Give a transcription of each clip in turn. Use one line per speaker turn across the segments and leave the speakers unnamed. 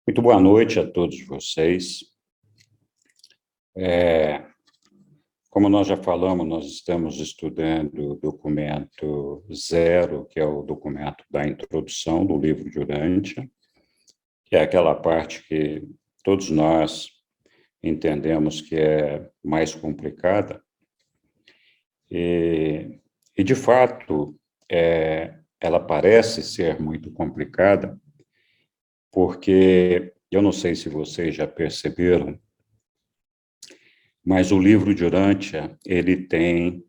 Muito boa noite a todos vocês. Como nós já falamos, nós estamos estudando o documento 0, que é o documento da introdução do livro de Urântia, que é aquela parte que todos nós entendemos que é mais complicada. E de fato, ela parece ser muito complicada, porque eu não sei se vocês já perceberam, mas o livro de Urântia, ele tem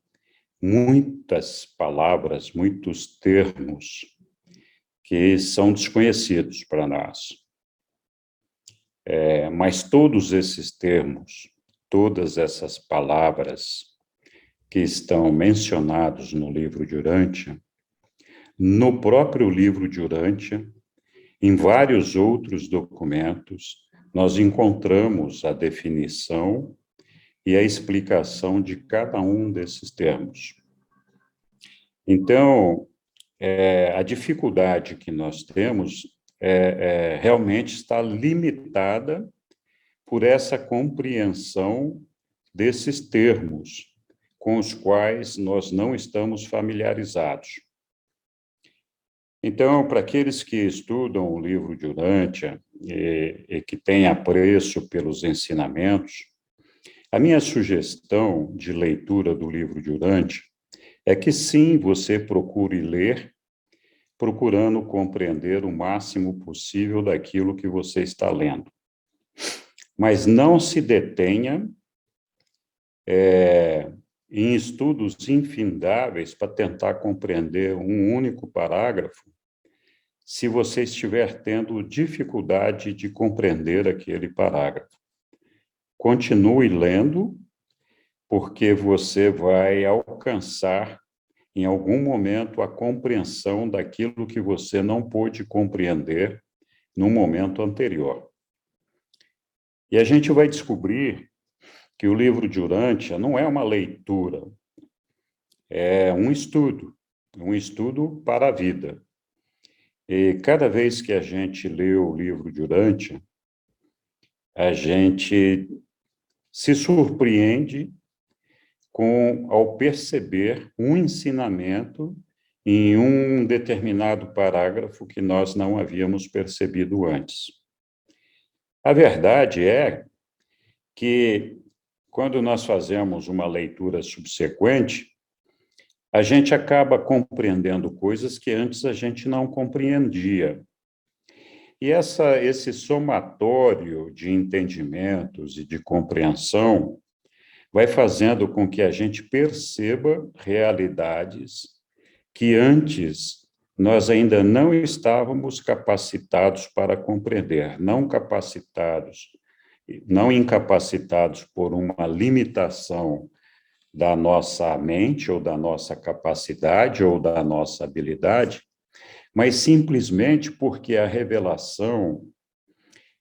muitas palavras, muitos termos que são desconhecidos para nós. Mas todos esses termos, todas essas palavras que estão mencionados no livro de Urântia, no próprio livro de Urântia, em vários outros documentos, nós encontramos a definição e a explicação de cada um desses termos. Então, a dificuldade que nós temos realmente está limitada por essa compreensão desses termos com os quais nós não estamos familiarizados. Então, para aqueles que estudam o livro de Urântia e que têm apreço pelos ensinamentos, a minha sugestão de leitura do livro de Urântia é que sim, você procure ler, procurando compreender o máximo possível daquilo que você está lendo. Mas não se detenha em estudos infindáveis para tentar compreender um único parágrafo, se você estiver tendo dificuldade de compreender aquele parágrafo. Continue lendo, porque você vai alcançar, em algum momento, a compreensão daquilo que você não pôde compreender no momento anterior. E a gente vai descobrir que o livro de Urântia não é uma leitura, é um estudo para a vida. E cada vez que a gente lê o livro de Urântia, a gente se surpreende ao perceber um ensinamento em um determinado parágrafo que nós não havíamos percebido antes. A verdade é que, quando nós fazemos uma leitura subsequente, a gente acaba compreendendo coisas que antes a gente não compreendia. E esse somatório de entendimentos e de compreensão vai fazendo com que a gente perceba realidades que antes nós ainda não estávamos capacitados para compreender, não incapacitados por uma limitação da nossa mente, ou da nossa capacidade, ou da nossa habilidade, mas simplesmente porque a revelação,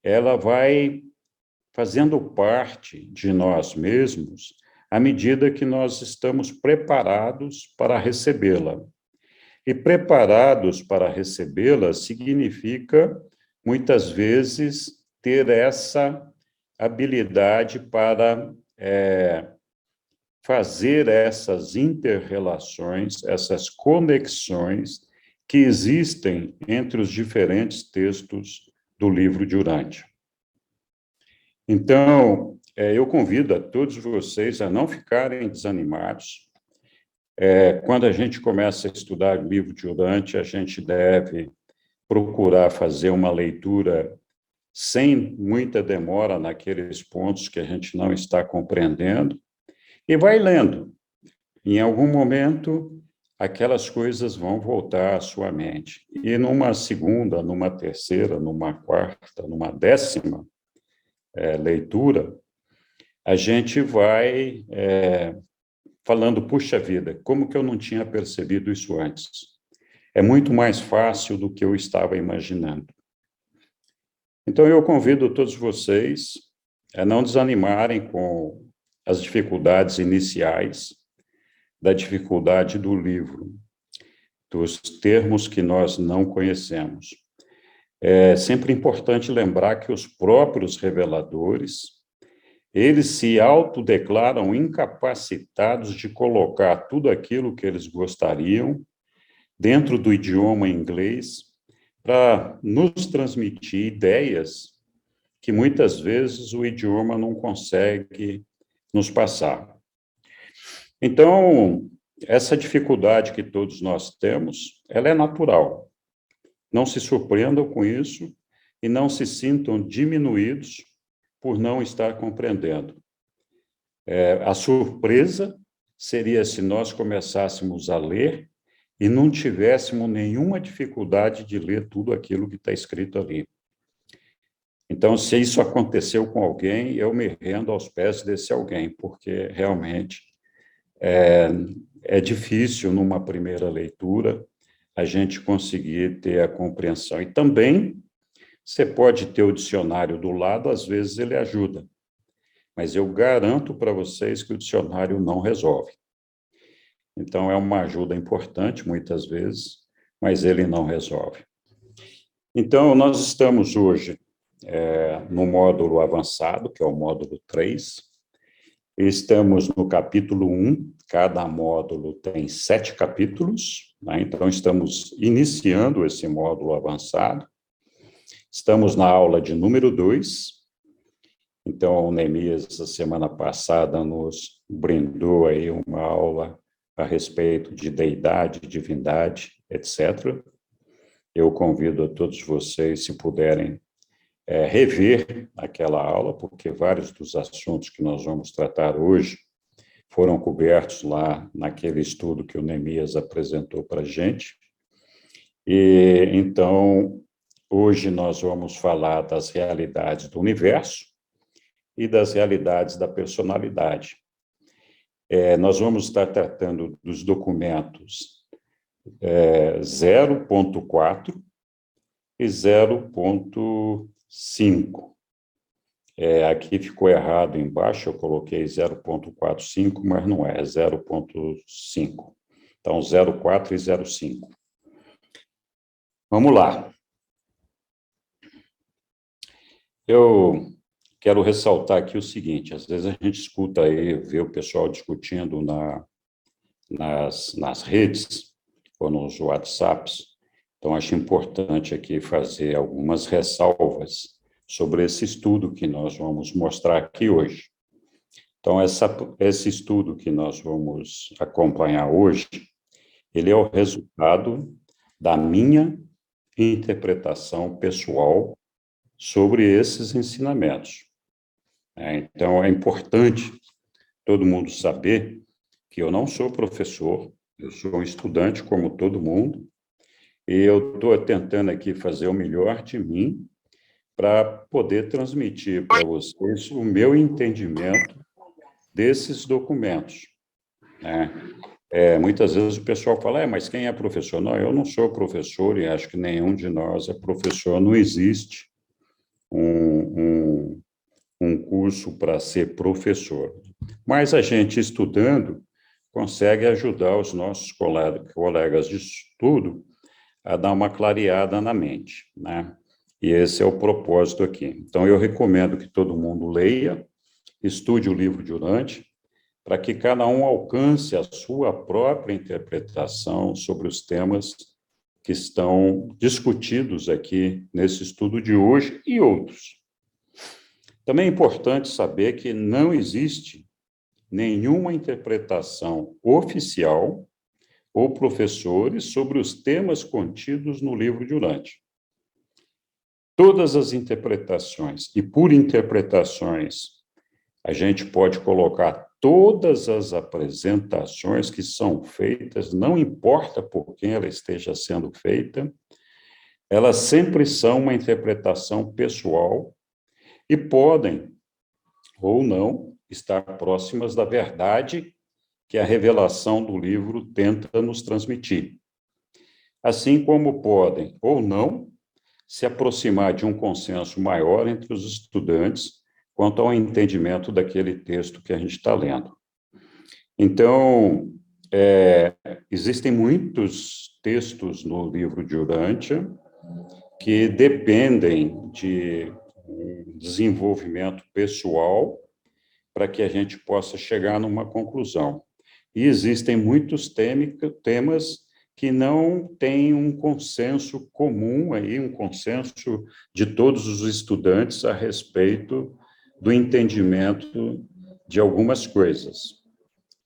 ela vai fazendo parte de nós mesmos à medida que nós estamos preparados para recebê-la. E preparados para recebê-la significa, muitas vezes, ter essa habilidade para fazer essas inter-relações, essas conexões que existem entre os diferentes textos do livro de Urântia. Então, eu convido a todos vocês a não ficarem desanimados. Quando a gente começa a estudar o livro de Urântia, a gente deve procurar fazer uma leitura sem muita demora naqueles pontos que a gente não está compreendendo, e vai lendo. Em algum momento, aquelas coisas vão voltar à sua mente. E numa segunda, numa terceira, numa quarta, numa 10ª leitura, a gente vai falando, puxa vida, como que eu não tinha percebido isso antes? É muito mais fácil do que eu estava imaginando. Então, eu convido todos vocês a não desanimarem com as dificuldades iniciais, da dificuldade do livro, dos termos que nós não conhecemos. É sempre importante lembrar que os próprios reveladores, eles se autodeclaram incapacitados de colocar tudo aquilo que eles gostariam dentro do idioma inglês para nos transmitir ideias que muitas vezes o idioma não consegue nos passar. Então, essa dificuldade que todos nós temos, ela é natural. Não se surpreendam com isso e não se sintam diminuídos por não estar compreendendo. A surpresa seria se nós começássemos a ler e não tivéssemos nenhuma dificuldade de ler tudo aquilo que está escrito ali. Então, se isso aconteceu com alguém, eu me rendo aos pés desse alguém, porque realmente é difícil, numa primeira leitura, a gente conseguir ter a compreensão. E também, você pode ter o dicionário do lado, às vezes ele ajuda, mas eu garanto para vocês que o dicionário não resolve. Então, é uma ajuda importante, muitas vezes, mas ele não resolve. Então, nós estamos hoje no módulo avançado, que é o módulo 3. Estamos no capítulo 1, cada módulo tem 7 capítulos, né? Então, estamos iniciando esse módulo avançado. Estamos na aula de número 2. Então, o Neemias, a semana passada, nos brindou aí uma aula a respeito de deidade, divindade, etc. Eu convido a todos vocês, se puderem, rever aquela aula, porque vários dos assuntos que nós vamos tratar hoje foram cobertos lá naquele estudo que o Neemias apresentou para a gente. E, então, hoje nós vamos falar das realidades do universo e das realidades da personalidade. Nós vamos estar tratando dos documentos 0.4 e 0.5. Aqui ficou errado embaixo, eu coloquei 0.45, mas não é 0.5. Então, 0.4 e 0.5. Vamos lá. Eu quero ressaltar aqui o seguinte, às vezes a gente escuta aí, vê o pessoal discutindo nas redes ou nos WhatsApps, então acho importante aqui fazer algumas ressalvas sobre esse estudo que nós vamos mostrar aqui hoje. Então, esse estudo que nós vamos acompanhar hoje, ele é o resultado da minha interpretação pessoal sobre esses ensinamentos. Então, é importante todo mundo saber que eu não sou professor, eu sou um estudante como todo mundo, e eu estou tentando aqui fazer o melhor de mim para poder transmitir para vocês o meu entendimento desses documentos, né? Muitas vezes o pessoal fala, mas quem é professor? Não, eu não sou professor e acho que nenhum de nós é professor, não existe um curso para ser professor. Mas a gente, estudando, consegue ajudar os nossos colegas de estudo a dar uma clareada na mente, né? E esse é o propósito aqui. Então, eu recomendo que todo mundo leia, estude o livro de Urante, para que cada um alcance a sua própria interpretação sobre os temas que estão discutidos aqui nesse estudo de hoje e outros. Também é importante saber que não existe nenhuma interpretação oficial ou professores sobre os temas contidos no livro de Urante. Todas as interpretações, e por interpretações, a gente pode colocar todas as apresentações que são feitas, não importa por quem ela esteja sendo feita, elas sempre são uma interpretação pessoal e podem, ou não, estar próximas da verdade que a revelação do livro tenta nos transmitir. Assim como podem, ou não, se aproximar de um consenso maior entre os estudantes quanto ao entendimento daquele texto que a gente está lendo. Então, existem muitos textos no livro de Urântia que dependem de um desenvolvimento pessoal para que a gente possa chegar numa conclusão. E existem muitos temas que não têm um consenso comum, aí, um consenso de todos os estudantes a respeito do entendimento de algumas coisas.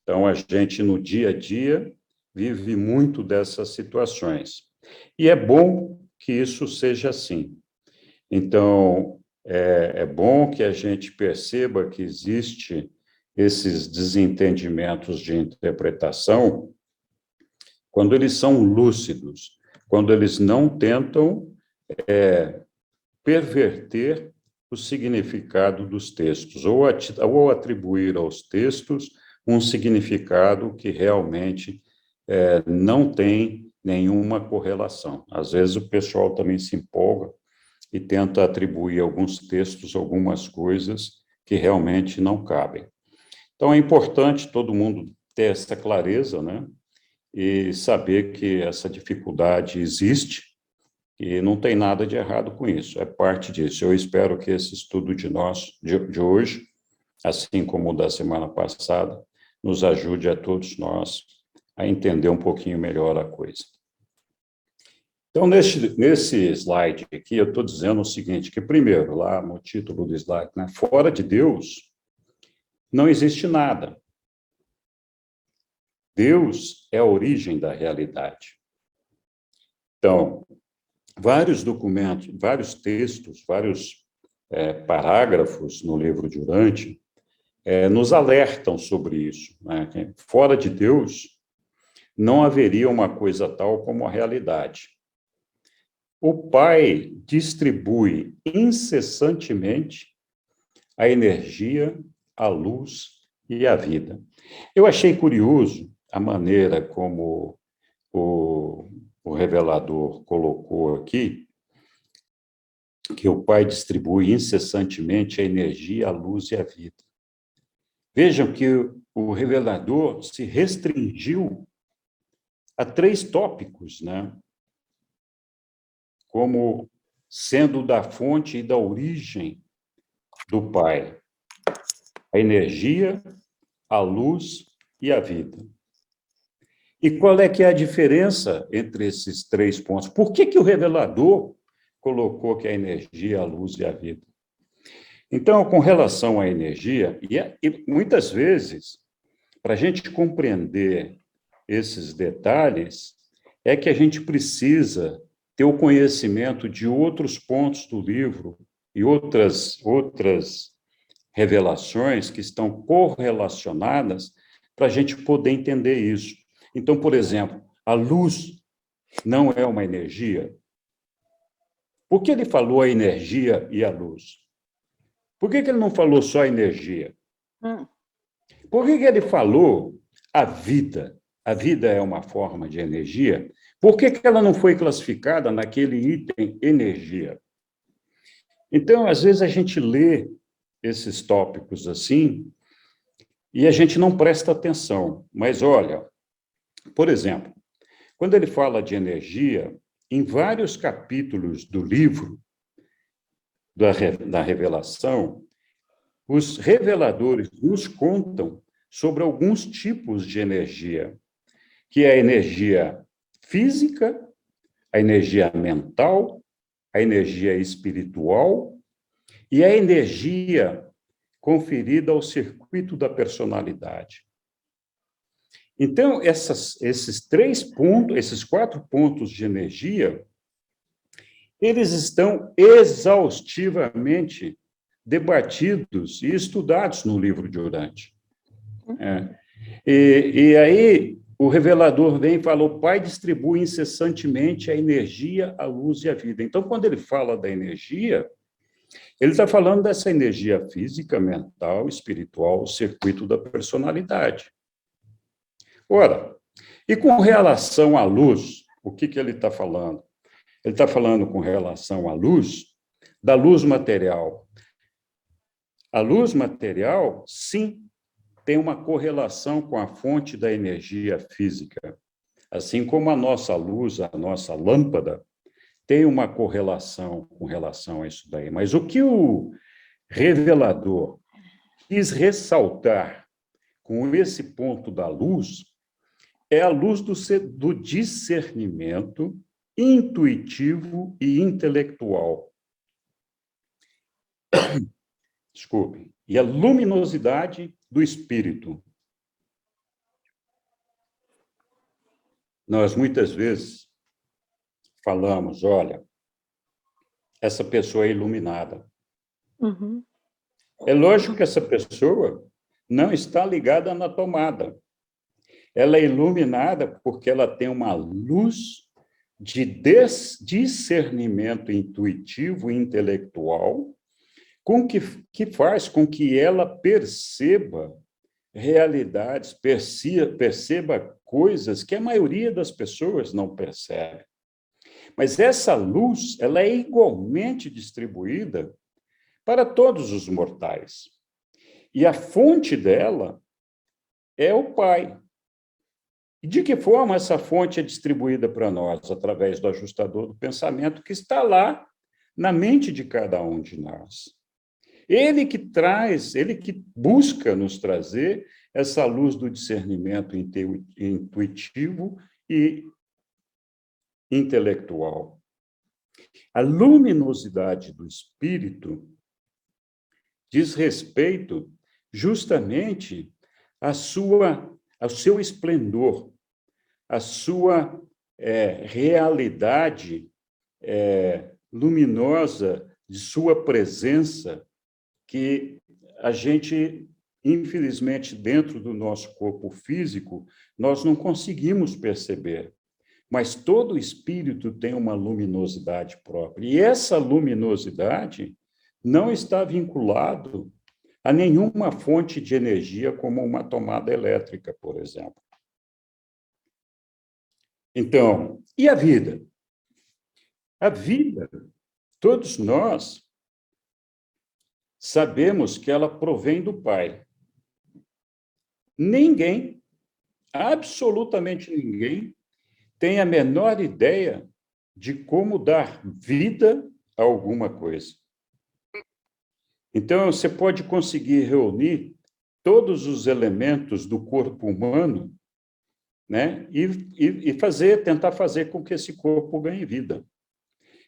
Então, a gente, no dia a dia, vive muito dessas situações. E é bom que isso seja assim. Então, é bom que a gente perceba que existe esses desentendimentos de interpretação quando eles são lúcidos, quando eles não tentam perverter o significado dos textos, ou atribuir aos textos um significado que realmente não tem nenhuma correlação. Às vezes o pessoal também se empolga e tenta atribuir a alguns textos algumas coisas que realmente não cabem. Então, é importante todo mundo ter essa clareza, né? E saber que essa dificuldade existe e não tem nada de errado com isso, é parte disso. Eu espero que esse estudo de hoje, assim como o da semana passada, nos ajude a todos nós a entender um pouquinho melhor a coisa. Então, nesse slide aqui, eu estou dizendo o seguinte, que primeiro, lá no título do slide, né, fora de Deus, não existe nada. Deus é a origem da realidade. Então, vários documentos, vários textos, vários parágrafos no livro de Urantia nos alertam sobre isso, né? Que fora de Deus, não haveria uma coisa tal como a realidade. O Pai distribui incessantemente a energia, a luz e a vida. Eu achei curioso a maneira como o revelador colocou aqui, que o Pai distribui incessantemente a energia, a luz e a vida. Vejam que o revelador se restringiu a 3 tópicos, né? Como sendo da fonte e da origem do Pai. A energia, a luz e a vida. E qual é que é a diferença entre esses 3 pontos? Por que o revelador colocou que a energia, a luz e a vida? Então, com relação à energia, e muitas vezes, para a gente compreender esses detalhes, é que a gente precisa ter o conhecimento de outros pontos do livro e outras revelações que estão correlacionadas para a gente poder entender isso. Então, por exemplo, a luz não é uma energia. Por que ele falou a energia e a luz? Por que ele não falou só a energia? Por que ele falou a vida? A vida é uma forma de energia. Por que ela não foi classificada naquele item energia? Então, às vezes, a gente lê esses tópicos assim e a gente não presta atenção. Mas, olha, por exemplo, quando ele fala de energia, em vários capítulos do livro da Revelação, os reveladores nos contam sobre alguns tipos de energia, que é a energia física, a energia mental, a energia espiritual e a energia conferida ao circuito da personalidade. Então, esses 3 pontos, esses 4 pontos de energia, eles estão exaustivamente debatidos e estudados no livro de Urantia. E aí, o revelador vem e fala, o Pai distribui incessantemente a energia, a luz e a vida. Então, quando ele fala da energia, ele está falando dessa energia física, mental, espiritual, o circuito da personalidade. Ora, e com relação à luz, o que ele está falando? Ele está falando com relação à luz, da luz material. A luz material, sim, tem uma correlação com a fonte da energia física. Assim como a nossa luz, a nossa lâmpada, tem uma correlação com relação a isso daí. Mas o que o revelador quis ressaltar com esse ponto da luz é a luz do discernimento intuitivo e intelectual. Desculpe. E a luminosidade do espírito. Nós, muitas vezes, falamos, olha, essa pessoa é iluminada.
Uhum.
É lógico que essa pessoa não está ligada na tomada. Ela é iluminada porque ela tem uma luz de discernimento intuitivo e intelectual que faz com que ela perceba realidades, perceba coisas que a maioria das pessoas não percebe. Mas essa luz, ela é igualmente distribuída para todos os mortais. E a fonte dela é o Pai. E de que forma essa fonte é distribuída para nós? Através do ajustador do pensamento que está lá na mente de cada um de nós. Ele que traz, ele que busca nos trazer essa luz do discernimento intuitivo e intelectual. A luminosidade do espírito diz respeito justamente ao seu esplendor, à sua realidade luminosa de sua presença, que a gente, infelizmente, dentro do nosso corpo físico, nós não conseguimos perceber. Mas todo espírito tem uma luminosidade própria. E essa luminosidade não está vinculado a nenhuma fonte de energia, como uma tomada elétrica, por exemplo. Então, e a vida? A vida, todos nós sabemos que ela provém do Pai. Ninguém, absolutamente ninguém, tem a menor ideia de como dar vida a alguma coisa. Então, você pode conseguir reunir todos os elementos do corpo humano, né, e tentar fazer com que esse corpo ganhe vida.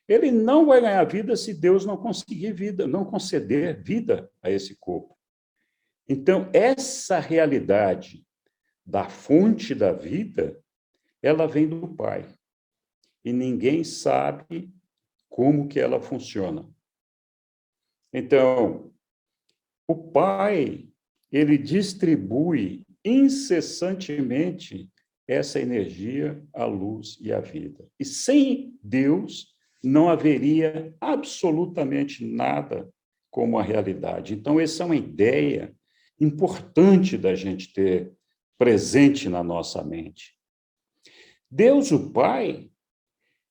Ele não vai ganhar vida se Deus não conseguir vida, não conceder vida a esse corpo. Então, essa realidade da fonte da vida, ela vem do Pai. E ninguém sabe como que ela funciona. Então, o Pai, ele distribui incessantemente essa energia, a luz e a vida. E sem Deus, não haveria absolutamente nada como a realidade. Então, essa é uma ideia importante da gente ter presente na nossa mente. Deus, o Pai,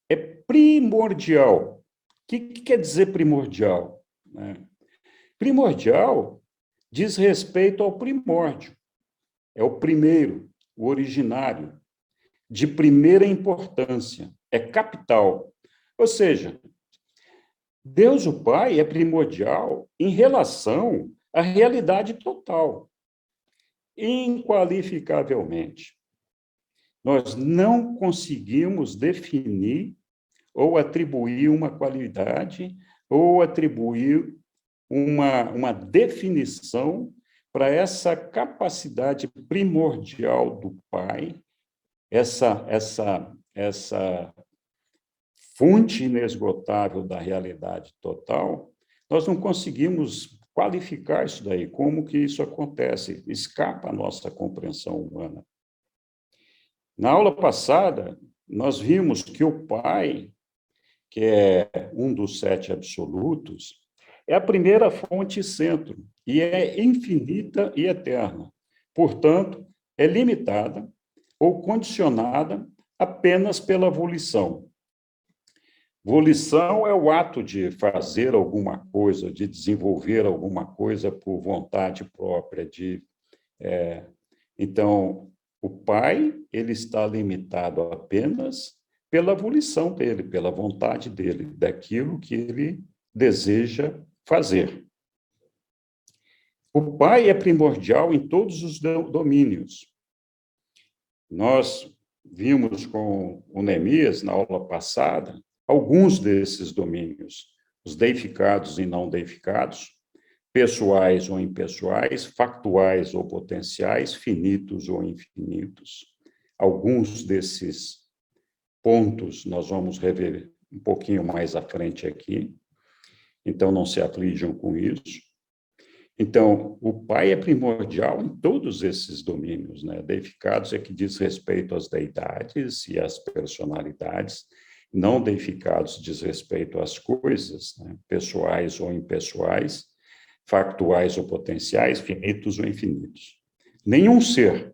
é primordial. O que quer dizer primordial? Primordial diz respeito ao primórdio. É o primeiro, o originário, de primeira importância, é capital. Ou seja, Deus, o Pai, é primordial em relação à realidade total, inqualificavelmente. Nós não conseguimos definir ou atribuir uma qualidade ou atribuir uma definição para essa capacidade primordial do Pai, essa fonte inesgotável da realidade total. Nós não conseguimos qualificar isso daí, como que isso acontece, escapa à nossa compreensão humana. Na aula passada, nós vimos que o Pai, que é um dos 7 absolutos, é a primeira fonte e centro, e é infinita e eterna. Portanto, é limitada ou condicionada apenas pela volição. Volição é o ato de fazer alguma coisa, de desenvolver alguma coisa por vontade própria. Então, o Pai, ele está limitado apenas pela volição dele, pela vontade dele, daquilo que ele deseja fazer. O Pai é primordial em todos os domínios. Nós vimos com o Neemias, na aula passada, alguns desses domínios, os deificados e não deificados, pessoais ou impessoais, factuais ou potenciais, finitos ou infinitos. Alguns desses pontos nós vamos rever um pouquinho mais à frente aqui, então não se aflijam com isso. Então, o Pai é primordial em todos esses domínios, né? Deificados é que diz respeito às deidades e às personalidades, não deificados diz respeito às coisas, né? Pessoais ou impessoais, factuais ou potenciais, finitos ou infinitos. Nenhum ser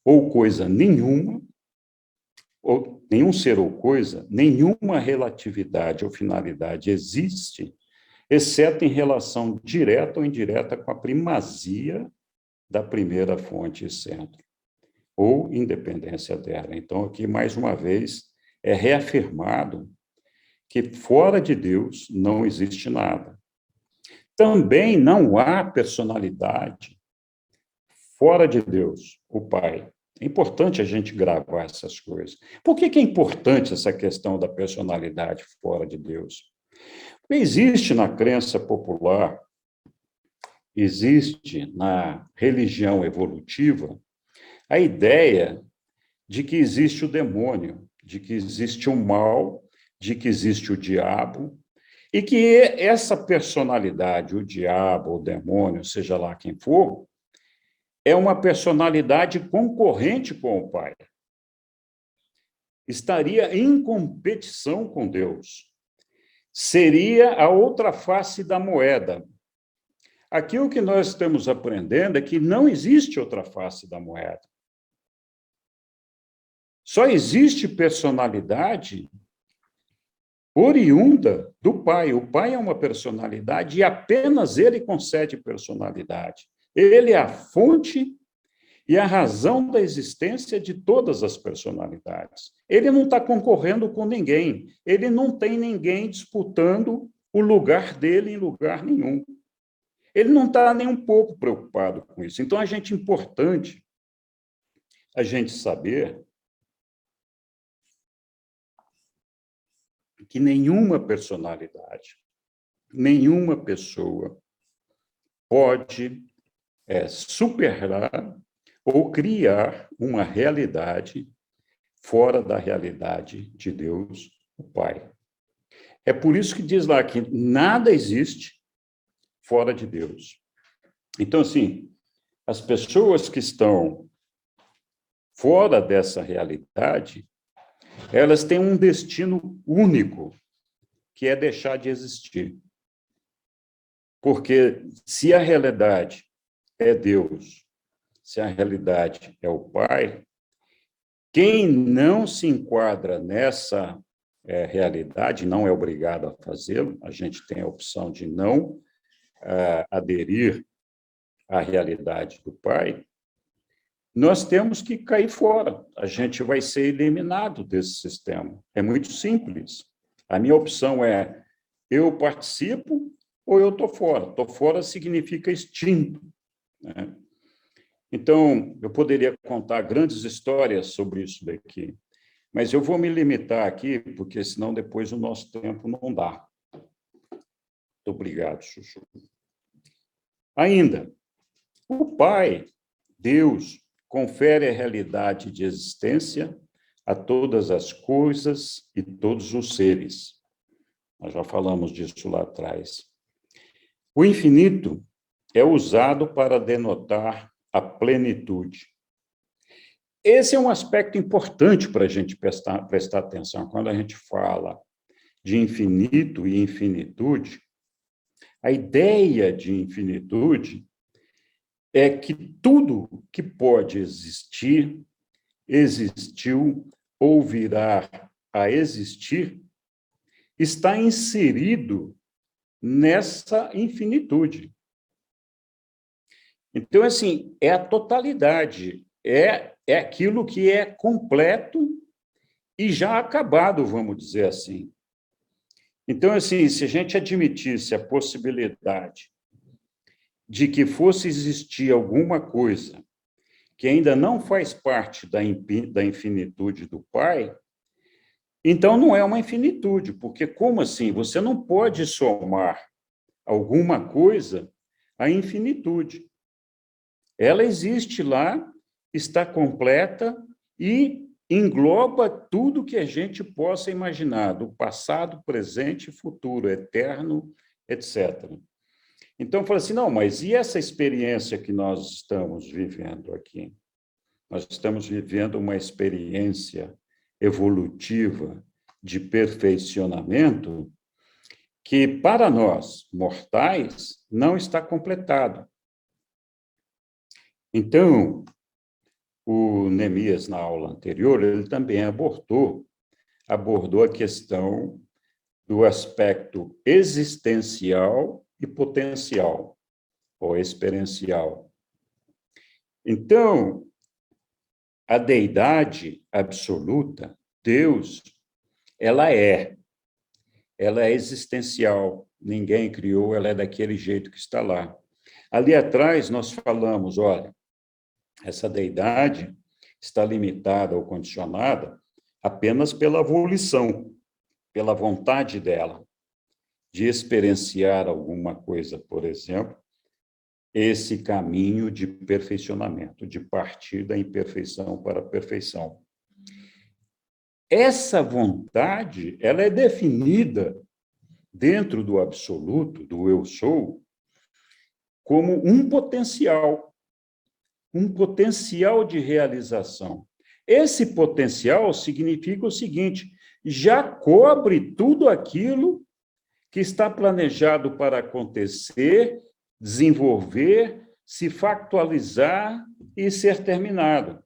ou coisa nenhuma, ou nenhum ser ou coisa, nenhuma relatividade ou finalidade existe, exceto em relação direta ou indireta com a primazia da primeira fonte e centro, ou independência dela. Então, aqui, mais uma vez, é reafirmado que fora de Deus não existe nada. Também não há personalidade fora de Deus, o Pai. É importante a gente gravar essas coisas. Por que é importante essa questão da personalidade fora de Deus? Porque existe na crença popular, existe na religião evolutiva, a ideia de que existe o demônio, de que existe o mal, de que existe o diabo, e que essa personalidade, o diabo, o demônio, seja lá quem for, é uma personalidade concorrente com o Pai. Estaria em competição com Deus. Seria a outra face da moeda. Aqui o que nós estamos aprendendo é que não existe outra face da moeda. Só existe personalidade oriunda do Pai. O Pai é uma personalidade e apenas ele concede personalidade. Ele é a fonte e a razão da existência de todas as personalidades. Ele não está concorrendo com ninguém, ele não tem ninguém disputando o lugar dele em lugar nenhum. Ele não está nem um pouco preocupado com isso. Então, é importante a gente saber que nenhuma personalidade, nenhuma pessoa pode superar ou criar uma realidade fora da realidade de Deus, o Pai. É por isso que diz lá que nada existe fora de Deus. Então, assim, as pessoas que estão fora dessa realidade, elas têm um destino único, que é deixar de existir. Porque se a realidade é Deus, se a realidade é o Pai, quem não se enquadra nessa realidade, não é obrigado a fazê-lo, a gente tem a opção de não aderir à realidade do Pai, nós temos que cair fora, a gente vai ser eliminado desse sistema. É muito simples. A minha opção é, eu participo ou eu estou fora. Estou fora significa extinto, né? Então, eu poderia contar grandes histórias sobre isso daqui, mas eu vou me limitar aqui, porque senão depois o nosso tempo não dá. Muito obrigado, Chuchu. Ainda, o Pai, Deus, confere a realidade de existência a todas as coisas e todos os seres. Nós já falamos disso lá atrás. O infinito é usado para denotar a plenitude. Esse é um aspecto importante para a gente prestar atenção. Quando a gente fala de infinito e infinitude, a ideia de infinitude é que tudo que pode existir, existiu ou virá a existir, está inserido nessa infinitude. Então, assim, é a totalidade, é aquilo que é completo e já acabado, vamos dizer assim. Então, assim, se a gente admitisse a possibilidade de que fosse existir alguma coisa que ainda não faz parte da infinitude do Pai, então não é uma infinitude, porque como assim? Você não pode somar alguma coisa à infinitude. Ela existe lá, está completa e engloba tudo que a gente possa imaginar, do passado, presente, futuro, eterno, etc. Então, eu falei assim, não, mas e essa experiência que nós estamos vivendo aqui? Nós estamos vivendo uma experiência evolutiva de perfeccionamento que, para nós, mortais, não está completado. Então, o Neemias, na aula anterior, ele também abordou a questão do aspecto existencial e potencial, ou experiencial. Então, a deidade absoluta, Deus, ela é existencial, ninguém criou, ela é daquele jeito que está lá. Ali atrás, nós falamos, olha, essa deidade está limitada ou condicionada apenas pela volição, pela vontade dela de experienciar alguma coisa, por exemplo, esse caminho de perfeccionamento, de partir da imperfeição para a perfeição. Essa vontade, ela é definida dentro do absoluto, do eu sou, como um potencial de realização. Esse potencial significa o seguinte: já cobre tudo aquilo que está planejado para acontecer, desenvolver, se factualizar e ser terminado.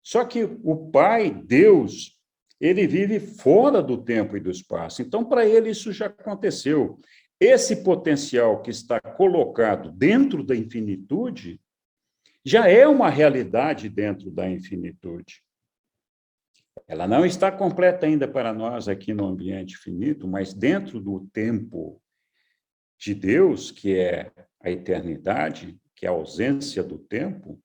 Só que o Pai, Deus, ele vive fora do tempo e do espaço. Então, para ele, isso já aconteceu. Esse potencial que está colocado dentro da infinitude já é uma realidade dentro da infinitude. Ela não está completa ainda para nós aqui no ambiente finito, mas dentro do tempo de Deus, que é a eternidade, que é a ausência do tempo,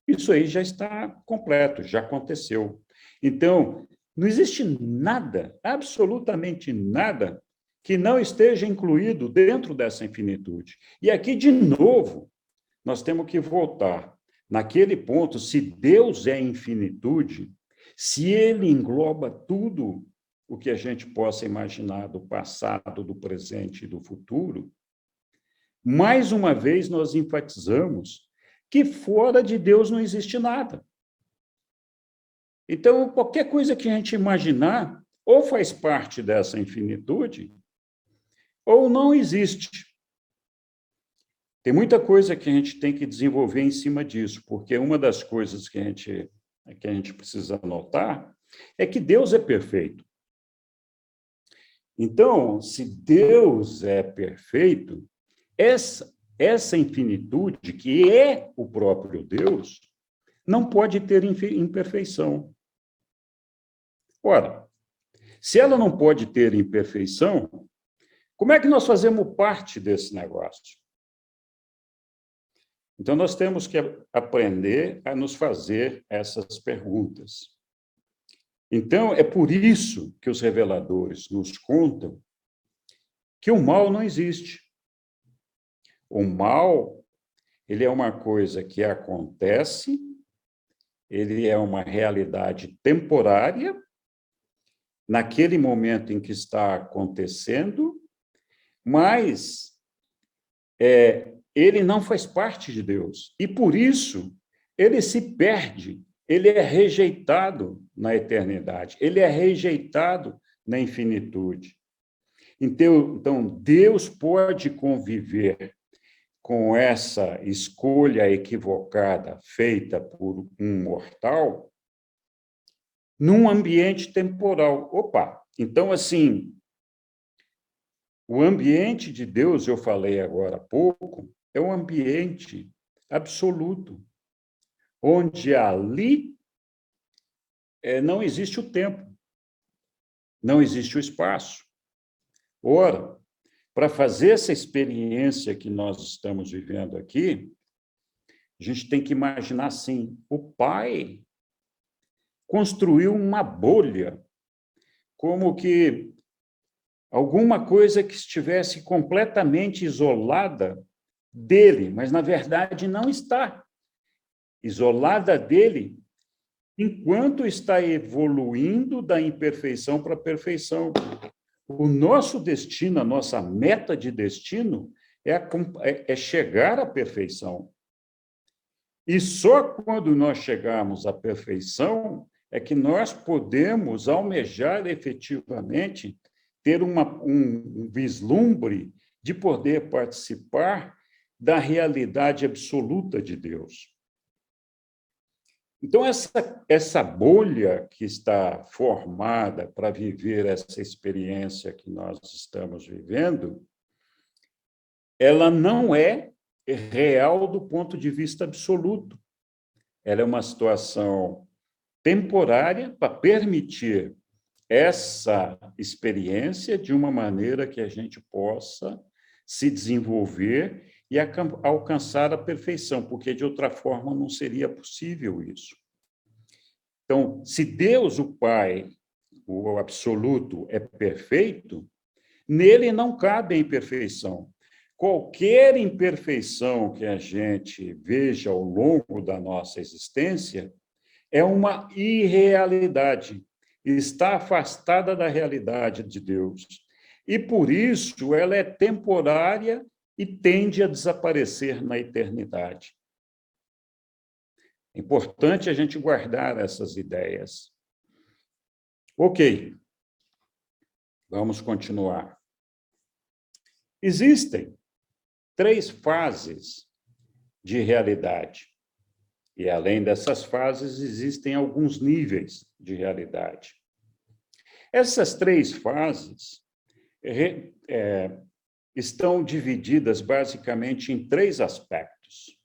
isso aí já está completo, já aconteceu. Então, não existe nada, absolutamente nada, que não esteja incluído dentro dessa infinitude. E aqui, de novo, nós temos que voltar naquele ponto, se Deus é infinitude, se ele engloba tudo o que a gente possa imaginar do passado, do presente e do futuro, mais uma vez nós enfatizamos que fora de Deus não existe nada. Então, qualquer coisa que a gente imaginar, ou faz parte dessa infinitude, ou não existe. Tem muita coisa que a gente tem que desenvolver em cima disso, porque uma das coisas que a gente precisa notar é que Deus é perfeito. Então, se Deus é perfeito, essa infinitude, que é o próprio Deus, não pode ter imperfeição. Ora, se ela não pode ter imperfeição, como é que nós fazemos parte desse negócio? Então, nós temos que aprender a nos fazer essas perguntas. Então, é por isso que os reveladores nos contam que o mal não existe. O mal, ele é uma coisa que acontece, ele é uma realidade temporária, naquele momento em que está acontecendo, mas ele não faz parte de Deus. E, por isso, ele se perde, ele é rejeitado na eternidade, ele é rejeitado na infinitude. Então, Deus pode conviver com essa escolha equivocada feita por um mortal num ambiente temporal. Opa! Então, assim, o ambiente de Deus, eu falei agora há pouco, é um ambiente absoluto, onde ali não existe o tempo. não existe o espaço. Ora, para fazer essa experiência que nós estamos vivendo aqui, a gente tem que imaginar assim, o Pai construiu uma bolha, como que alguma coisa que estivesse completamente isolada dele, mas, na verdade, não está isolada dele, enquanto está evoluindo da imperfeição para a perfeição. O nosso destino, a nossa meta de destino é chegar à perfeição. E só quando nós chegarmos à perfeição é que nós podemos almejar efetivamente ter um vislumbre de poder participar da realidade absoluta de Deus. Então, essa bolha que está formada para viver essa experiência que nós estamos vivendo, ela não é real do ponto de vista absoluto. Ela é uma situação temporária para permitir essa experiência de uma maneira que a gente possa se desenvolver e alcançar a perfeição, porque de outra forma não seria possível isso. Então, se Deus, o Pai, o absoluto, é perfeito, nele não cabe a imperfeição. Qualquer imperfeição que a gente veja ao longo da nossa existência é uma irrealidade, está afastada da realidade de Deus. E, por isso, ela é temporária e tende a desaparecer na eternidade. É importante a gente guardar essas ideias. Ok, vamos continuar. Existem 3 fases de realidade. E, além dessas fases, existem alguns níveis de realidade. Essas 3 fases estão divididas basicamente em 3 aspectos.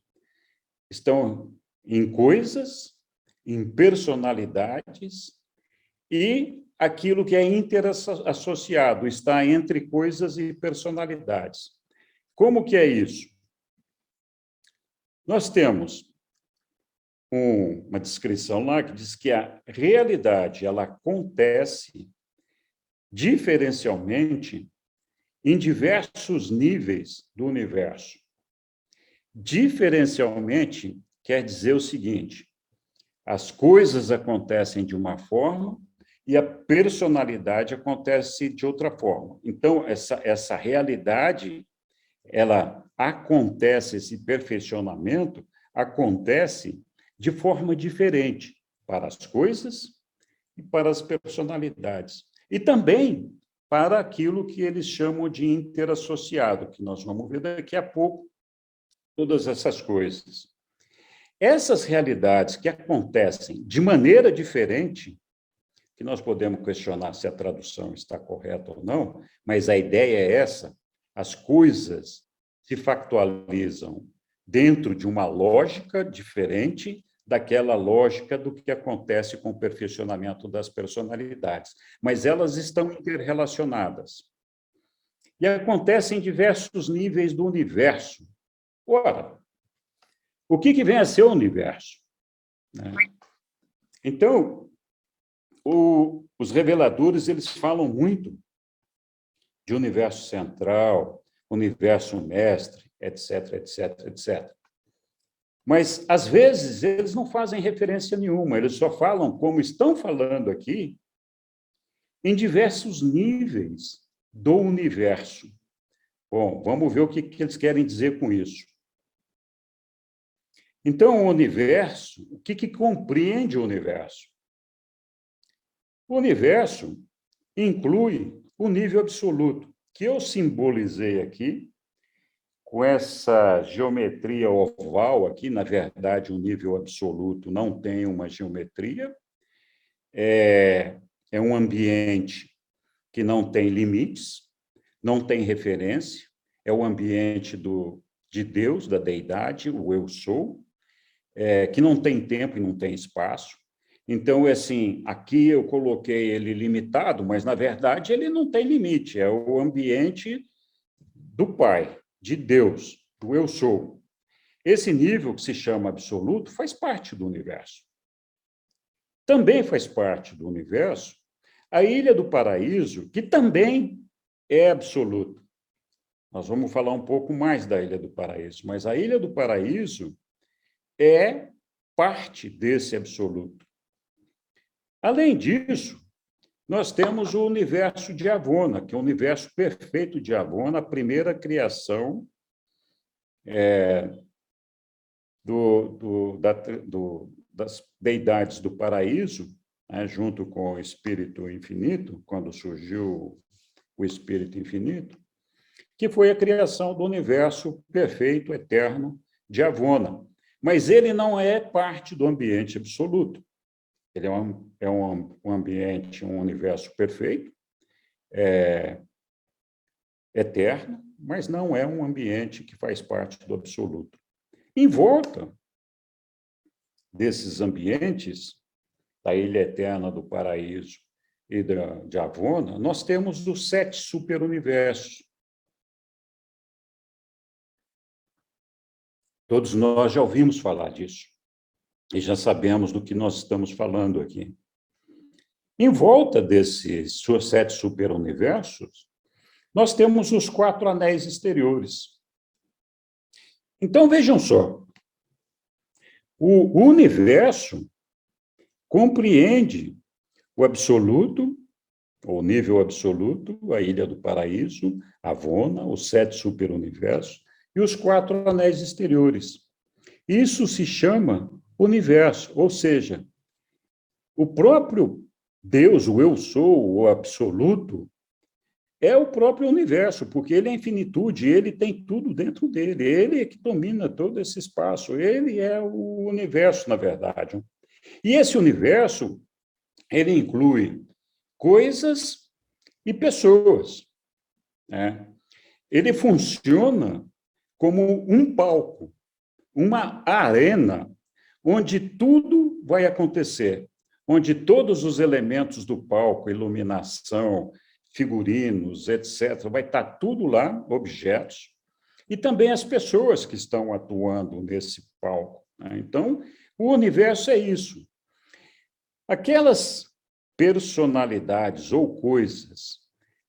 Estão em coisas, em personalidades e aquilo que é interassociado, está entre coisas e personalidades. Como que é isso? Nós temos uma descrição lá que diz que a realidade ela acontece diferencialmente em diversos níveis do universo. Diferencialmente quer dizer o seguinte: as coisas acontecem de uma forma e a personalidade acontece de outra forma. Então, essa realidade, ela acontece, esse perfeccionamento acontece de forma diferente para as coisas e para as personalidades. E também para aquilo que eles chamam de interassociado, que nós vamos ver daqui a pouco, todas essas coisas. Essas realidades que acontecem de maneira diferente, que nós podemos questionar se a tradução está correta ou não, mas a ideia é essa: as coisas se factualizam dentro de uma lógica diferente daquela lógica do que acontece com o perfeccionamento das personalidades, mas elas estão interrelacionadas. E acontecem em diversos níveis do universo. Ora, o que vem a ser o universo? Então, os reveladores eles falam muito de universo central, universo mestre, etc, etc, etc. Mas, às vezes, eles não fazem referência nenhuma, eles só falam, como estão falando aqui, em diversos níveis do universo. Bom, vamos ver o que eles querem dizer com isso. Então, o universo, o que compreende o universo? O universo inclui o nível absoluto, que eu simbolizei aqui, com essa geometria oval aqui. Na verdade, o nível absoluto não tem uma geometria, é um ambiente que não tem limites, não tem referência, é o ambiente de Deus, da deidade, o eu sou, que não tem tempo e não tem espaço. Então, assim, aqui eu coloquei ele limitado, mas, na verdade, ele não tem limite, é o ambiente do Pai, de Deus, do eu sou. Esse nível que se chama absoluto faz parte do universo. Também faz parte do universo a Ilha do Paraíso, que também é absoluta. Nós vamos falar um pouco mais da Ilha do Paraíso, mas a Ilha do Paraíso é parte desse absoluto. Além disso, nós temos o universo de Avona, que é o universo perfeito de Avona, a primeira criação das deidades do paraíso, né, junto com o Espírito Infinito, quando surgiu o Espírito Infinito, que foi a criação do universo perfeito, eterno, de Avona. Mas ele não é parte do ambiente absoluto. Ele é um ambiente, um universo perfeito, eterno, mas não é um ambiente que faz parte do absoluto. Em volta desses ambientes, da Ilha Eterna do Paraíso e de Avona, nós temos os 7 superuniversos. Todos nós já ouvimos falar disso e já sabemos do que nós estamos falando aqui. Em volta desses 7 superuniversos, nós temos os 4 anéis exteriores. Então, vejam só, o universo compreende o absoluto, o nível absoluto, a Ilha do Paraíso, Avona, os 7 superuniversos e os 4 anéis exteriores. Isso se chama universo, ou seja, o próprio Deus, o eu sou, o absoluto, é o próprio universo, porque ele é infinitude, ele tem tudo dentro dele, ele é que domina todo esse espaço, ele é o universo, na verdade. E esse universo, ele inclui coisas e pessoas, né? Ele funciona como um palco, uma arena, onde tudo vai acontecer, onde todos os elementos do palco, iluminação, figurinos, etc., vai estar tudo lá, objetos, e também as pessoas que estão atuando nesse palco, né? Então, o universo é isso. Aquelas personalidades ou coisas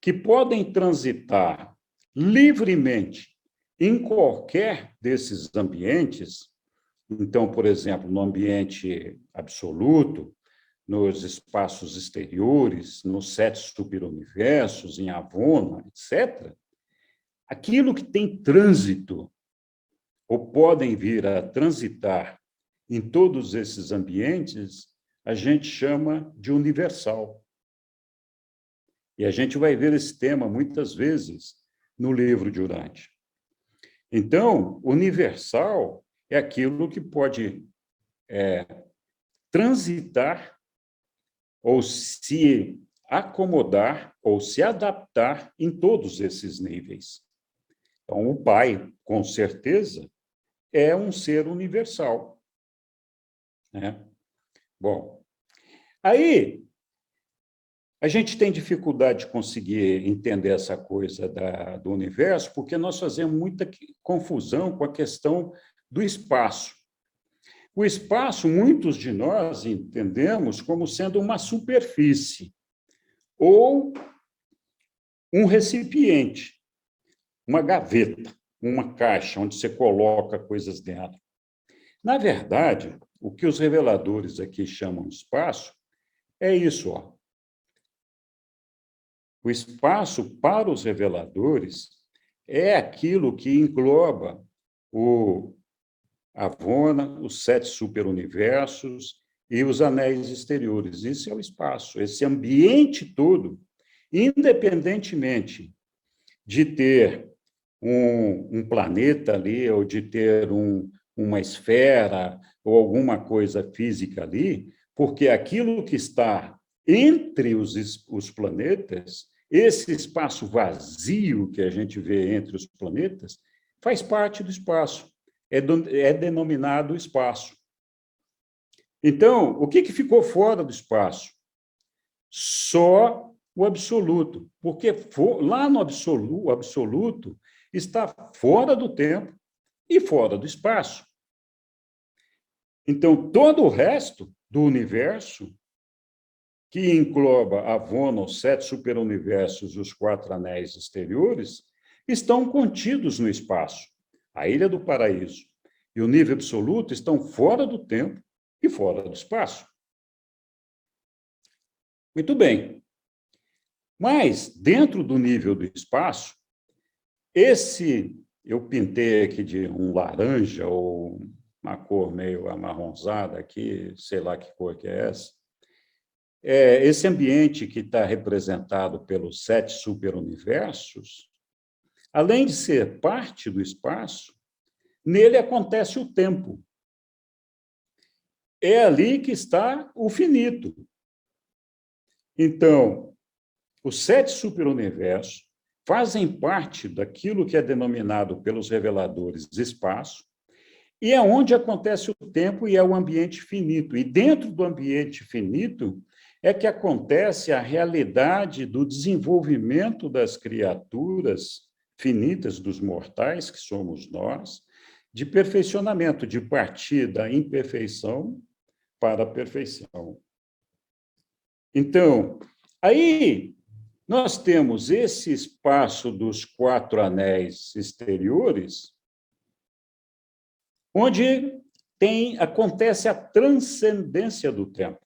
que podem transitar livremente em qualquer desses ambientes, então, por exemplo, no ambiente absoluto, nos espaços exteriores, nos 7 superuniversos, em Avona, etc., aquilo que tem trânsito, ou podem vir a transitar em todos esses ambientes, a gente chama de universal. E a gente vai ver esse tema muitas vezes no livro de Urantia. Então, universal é aquilo que pode transitar ou se acomodar ou se adaptar em todos esses níveis. Então, o Pai, com certeza, é um ser universal, né? Bom, aí a gente tem dificuldade de conseguir entender essa coisa do universo, porque nós fazemos muita confusão com a questão do espaço. O espaço, muitos de nós entendemos como sendo uma superfície ou um recipiente, uma gaveta, uma caixa onde você coloca coisas dentro. Na verdade, o que os reveladores aqui chamam de espaço é isso, ó. O espaço, para os reveladores, é aquilo que engloba o Avona, os 7 superuniversos e os anéis exteriores. Isso é o espaço, esse ambiente todo, independentemente de ter um planeta ali, ou de ter uma esfera, ou alguma coisa física ali, porque aquilo que está entre os planetas, esse espaço vazio que a gente vê entre os planetas, faz parte do espaço, é denominado espaço. Então, o que ficou fora do espaço? Só o absoluto, porque lá no absoluto, o absoluto está fora do tempo e fora do espaço. Então, todo o resto do universo, que engloba a Vona, os 7 superuniversos e os 4 anéis exteriores, estão contidos no espaço. A Ilha do Paraíso e o nível absoluto estão fora do tempo e fora do espaço. Muito bem. Mas, dentro do nível do espaço, eu pintei aqui de um laranja ou uma cor meio amarronzada aqui, sei lá que cor que é essa. Esse ambiente que está representado pelos 7 superuniversos, além de ser parte do espaço, nele acontece o tempo. É ali que está o finito. Então, os 7 superuniversos fazem parte daquilo que é denominado pelos reveladores espaço, e é onde acontece o tempo e é o ambiente finito. E dentro do ambiente finito é que acontece a realidade do desenvolvimento das criaturas finitas, dos mortais, que somos nós, de perfeccionamento, de partir da imperfeição para a perfeição. Então, aí nós temos esse espaço dos 4 anéis exteriores, onde acontece a transcendência do tempo.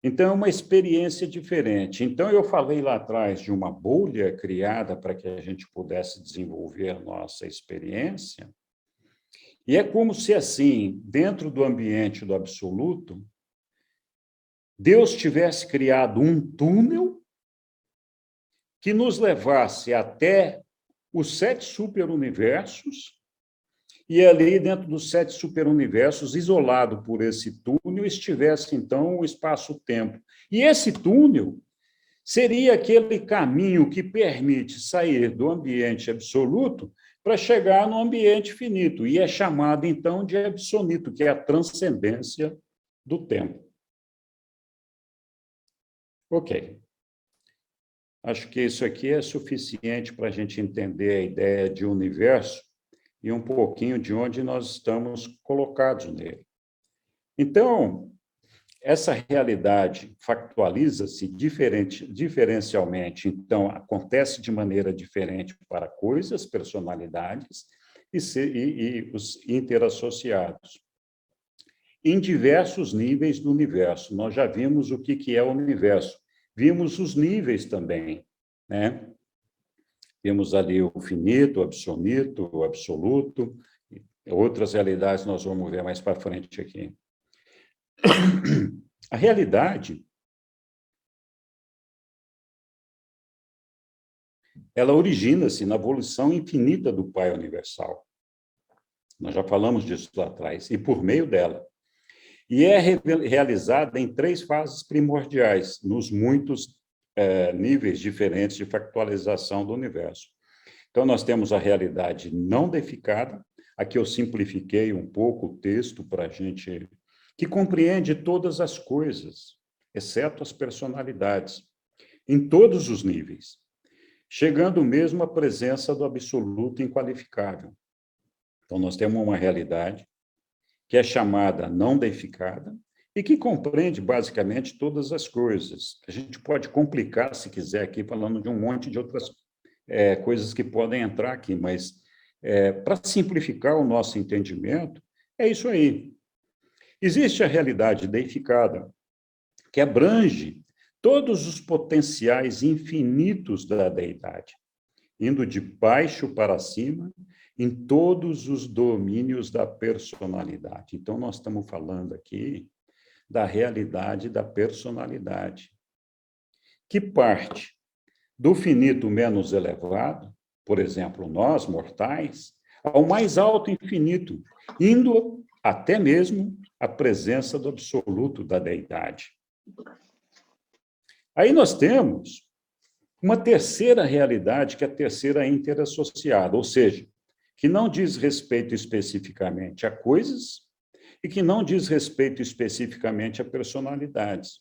Então, é uma experiência diferente. Então, eu falei lá atrás de uma bolha criada para que a gente pudesse desenvolver a nossa experiência, e é como se, assim, dentro do ambiente do absoluto, Deus tivesse criado um túnel que nos levasse até os 7 superuniversos, e ali, dentro dos 7 superuniversos, isolado por esse túnel, estivesse, então, o espaço-tempo. E esse túnel seria aquele caminho que permite sair do ambiente absoluto para chegar no ambiente finito, e é chamado, então, de absonito, que é a transcendência do tempo. Ok. Acho que isso aqui é suficiente para a gente entender a ideia de universo e um pouquinho de onde nós estamos colocados nele. Então, essa realidade factualiza-se diferencialmente, então, acontece de maneira diferente para coisas, personalidades e os interassociados. Em diversos níveis do universo. Nós já vimos o que é o universo. Vimos os níveis também, né? Temos ali o finito, o absoluto, outras realidades nós vamos ver mais para frente aqui. A realidade, ela origina-se na evolução infinita do Pai Universal. Nós já falamos disso lá atrás, e por meio dela. E é realizada em 3 fases primordiais, nos muitos níveis diferentes de factualização do universo. Então, nós temos a realidade não deificada, aqui eu simplifiquei um pouco o texto para a gente, que compreende todas as coisas, exceto as personalidades, em todos os níveis, chegando mesmo à presença do absoluto inqualificável. Então, nós temos uma realidade que é chamada não deificada, e que compreende, basicamente, todas as coisas. A gente pode complicar, se quiser, aqui, falando de um monte de outras coisas que podem entrar aqui, mas, para simplificar o nosso entendimento, é isso aí. Existe a realidade deificada, que abrange todos os potenciais infinitos da deidade, indo de baixo para cima, em todos os domínios da personalidade. Então, nós estamos falando aqui da realidade da personalidade, que parte do finito menos elevado, por exemplo, nós, mortais, ao mais alto infinito, indo até mesmo à presença do absoluto da deidade. Aí nós temos uma terceira realidade, que é a terceira interassociada, ou seja, que não diz respeito especificamente a coisas e que não diz respeito especificamente a personalidades,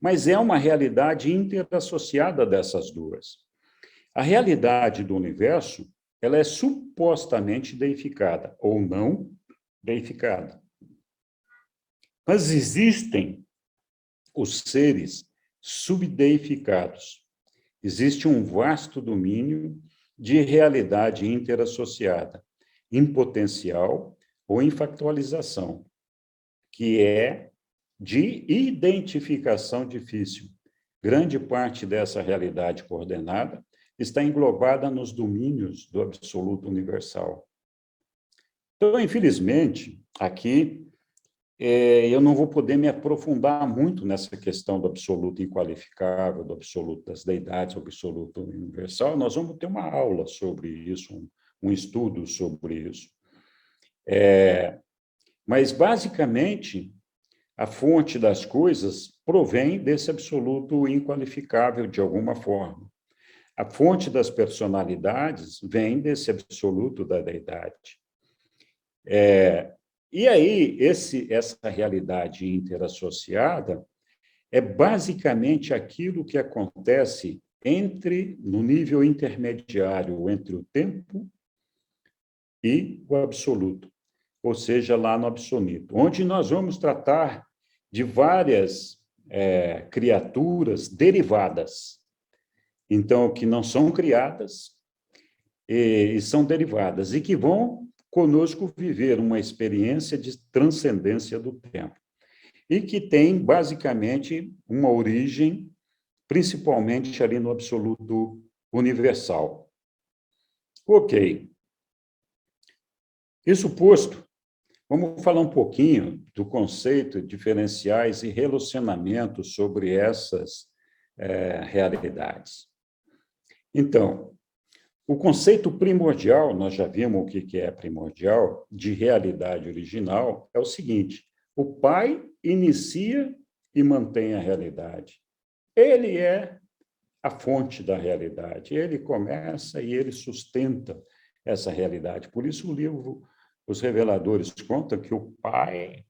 mas é uma realidade interassociada dessas duas. A realidade do universo, ela é supostamente deificada, ou não deificada. Mas existem os seres subdeificados. Existe um vasto domínio de realidade interassociada, em potencial ou em factualização, que é de identificação difícil. Grande parte dessa realidade coordenada está englobada nos domínios do absoluto universal. Então, infelizmente, aqui eu não vou poder me aprofundar muito nessa questão do absoluto inqualificável, do absoluto das deidades, do absoluto universal. Nós vamos ter uma aula sobre isso, um estudo sobre isso. Mas, basicamente, a fonte das coisas provém desse absoluto inqualificável, de alguma forma. A fonte das personalidades vem desse absoluto da deidade. E aí, essa realidade interassociada é basicamente aquilo que acontece no nível intermediário entre o tempo e o absoluto, ou seja, lá no absoluto, onde nós vamos tratar de várias criaturas derivadas, então, que não são criadas e são derivadas, e que vão conosco viver uma experiência de transcendência do tempo, e que tem, basicamente, uma origem, principalmente ali no absoluto universal. Ok. Isso posto, vamos falar um pouquinho do conceito, diferenciais e relacionamentos sobre essas realidades. Então, o conceito primordial, nós já vimos o que é primordial, de realidade original, é o seguinte: o Pai inicia e mantém a realidade. Ele é a fonte da realidade. Ele começa e ele sustenta essa realidade. Por isso o livro Os Reveladores conta que o Pai,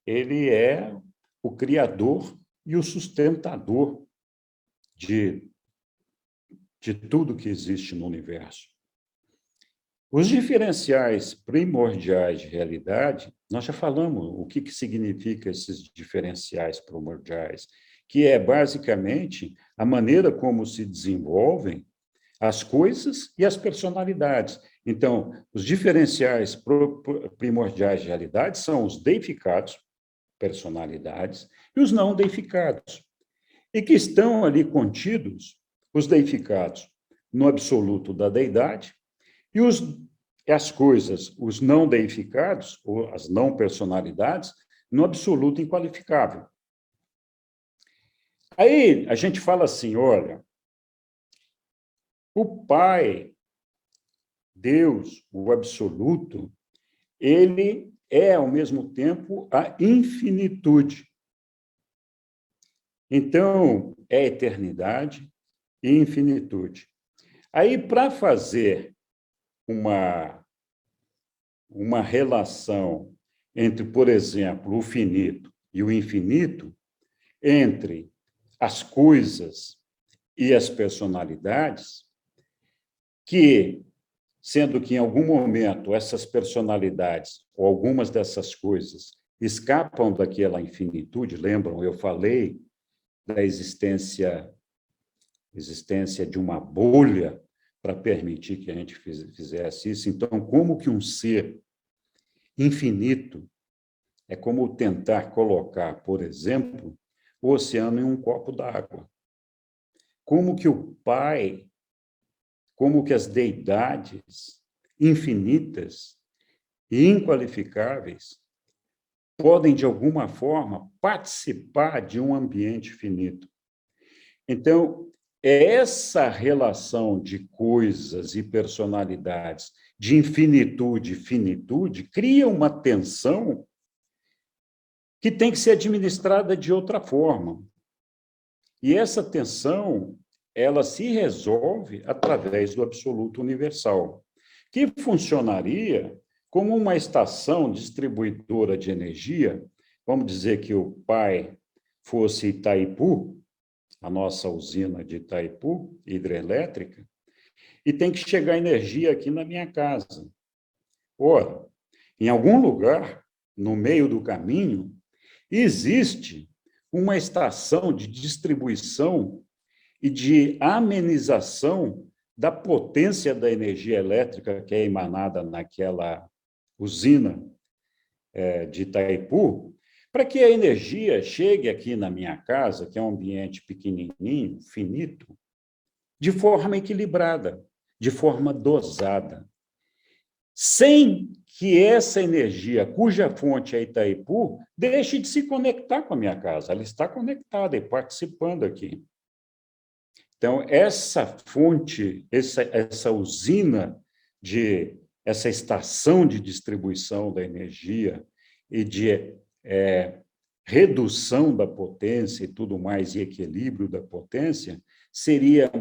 ele é o criador e o sustentador de tudo que existe no universo. Os diferenciais primordiais de realidade, nós já falamos o que significa esses diferenciais primordiais, que é basicamente a maneira como se desenvolvem as coisas e as personalidades. Então, os diferenciais primordiais de realidade são os deificados, personalidades, e os não deificados, e que estão ali contidos, os deificados, no absoluto da deidade, e as coisas, os não deificados, ou as não personalidades, no absoluto inqualificável. Aí a gente fala assim, olha, o Pai, Deus, o absoluto, ele é, ao mesmo tempo, a infinitude. Então, é eternidade e infinitude. Aí, para fazer uma relação entre, por exemplo, o finito e o infinito, entre as coisas e as personalidades, que, sendo que em algum momento essas personalidades, ou algumas dessas coisas, escapam daquela infinitude, lembram? Eu falei da existência de uma bolha para permitir que a gente fizesse isso. Então, como que um ser infinito é como tentar colocar, por exemplo, o oceano em um copo d'água? Como que o Pai, como que as deidades infinitas e inqualificáveis podem, de alguma forma, participar de um ambiente finito? Então, essa relação de coisas e personalidades, de infinitude e finitude, cria uma tensão que tem que ser administrada de outra forma. E essa tensão, ela se resolve através do absoluto universal, que funcionaria como uma estação distribuidora de energia. Vamos dizer que o pai fosse Itaipu, a nossa usina de Itaipu, hidrelétrica, e tem que chegar energia aqui na minha casa. Ora, em algum lugar, no meio do caminho, existe uma estação de distribuição e de amenização da potência da energia elétrica que é emanada naquela usina de Itaipu, para que a energia chegue aqui na minha casa, que é um ambiente pequenininho, finito, de forma equilibrada, de forma dosada, sem que essa energia, cuja fonte é Itaipu, deixe de se conectar com a minha casa. Ela está conectada e participando aqui. Então, essa fonte, essa usina, essa estação de distribuição da energia e de redução da potência e tudo mais, e equilíbrio da potência, seria,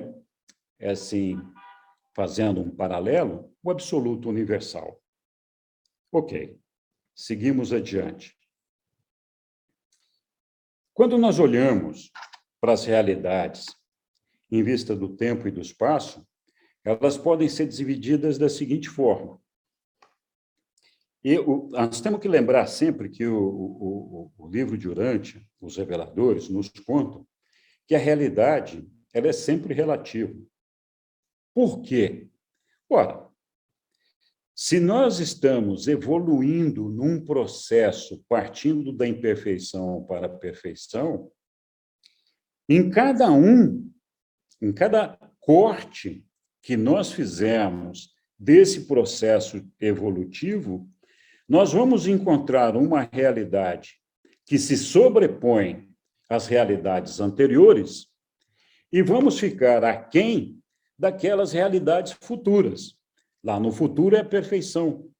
assim, fazendo um paralelo, o absoluto universal. Ok, seguimos adiante. Quando nós olhamos para as realidades em vista do tempo e do espaço, elas podem ser divididas da seguinte forma. Nós temos que lembrar sempre que o livro de Urântia, os reveladores, nos contam que a realidade ela é sempre relativa. Por quê? Ora, se nós estamos evoluindo num processo partindo da imperfeição para a perfeição, em cada corte que nós fizermos desse processo evolutivo, nós vamos encontrar uma realidade que se sobrepõe às realidades anteriores e vamos ficar aquém daquelas realidades futuras. Lá no futuro é a perfeição.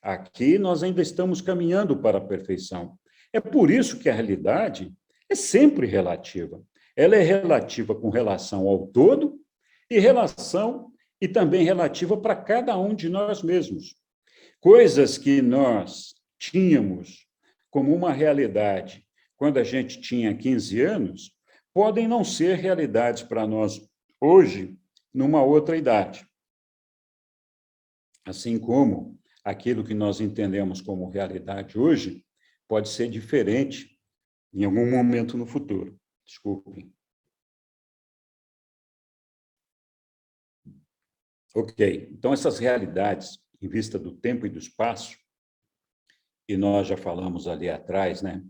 Aqui nós ainda estamos caminhando para a perfeição. É por isso que a realidade é sempre relativa. Ela é relativa com relação ao todo e também relativa para cada um de nós mesmos. Coisas que nós tínhamos como uma realidade quando a gente tinha 15 anos, podem não ser realidades para nós hoje, numa outra idade. Assim como aquilo que nós entendemos como realidade hoje pode ser diferente em algum momento no futuro. Desculpem. Ok, então essas realidades, em vista do tempo e do espaço, e nós já falamos ali atrás, né,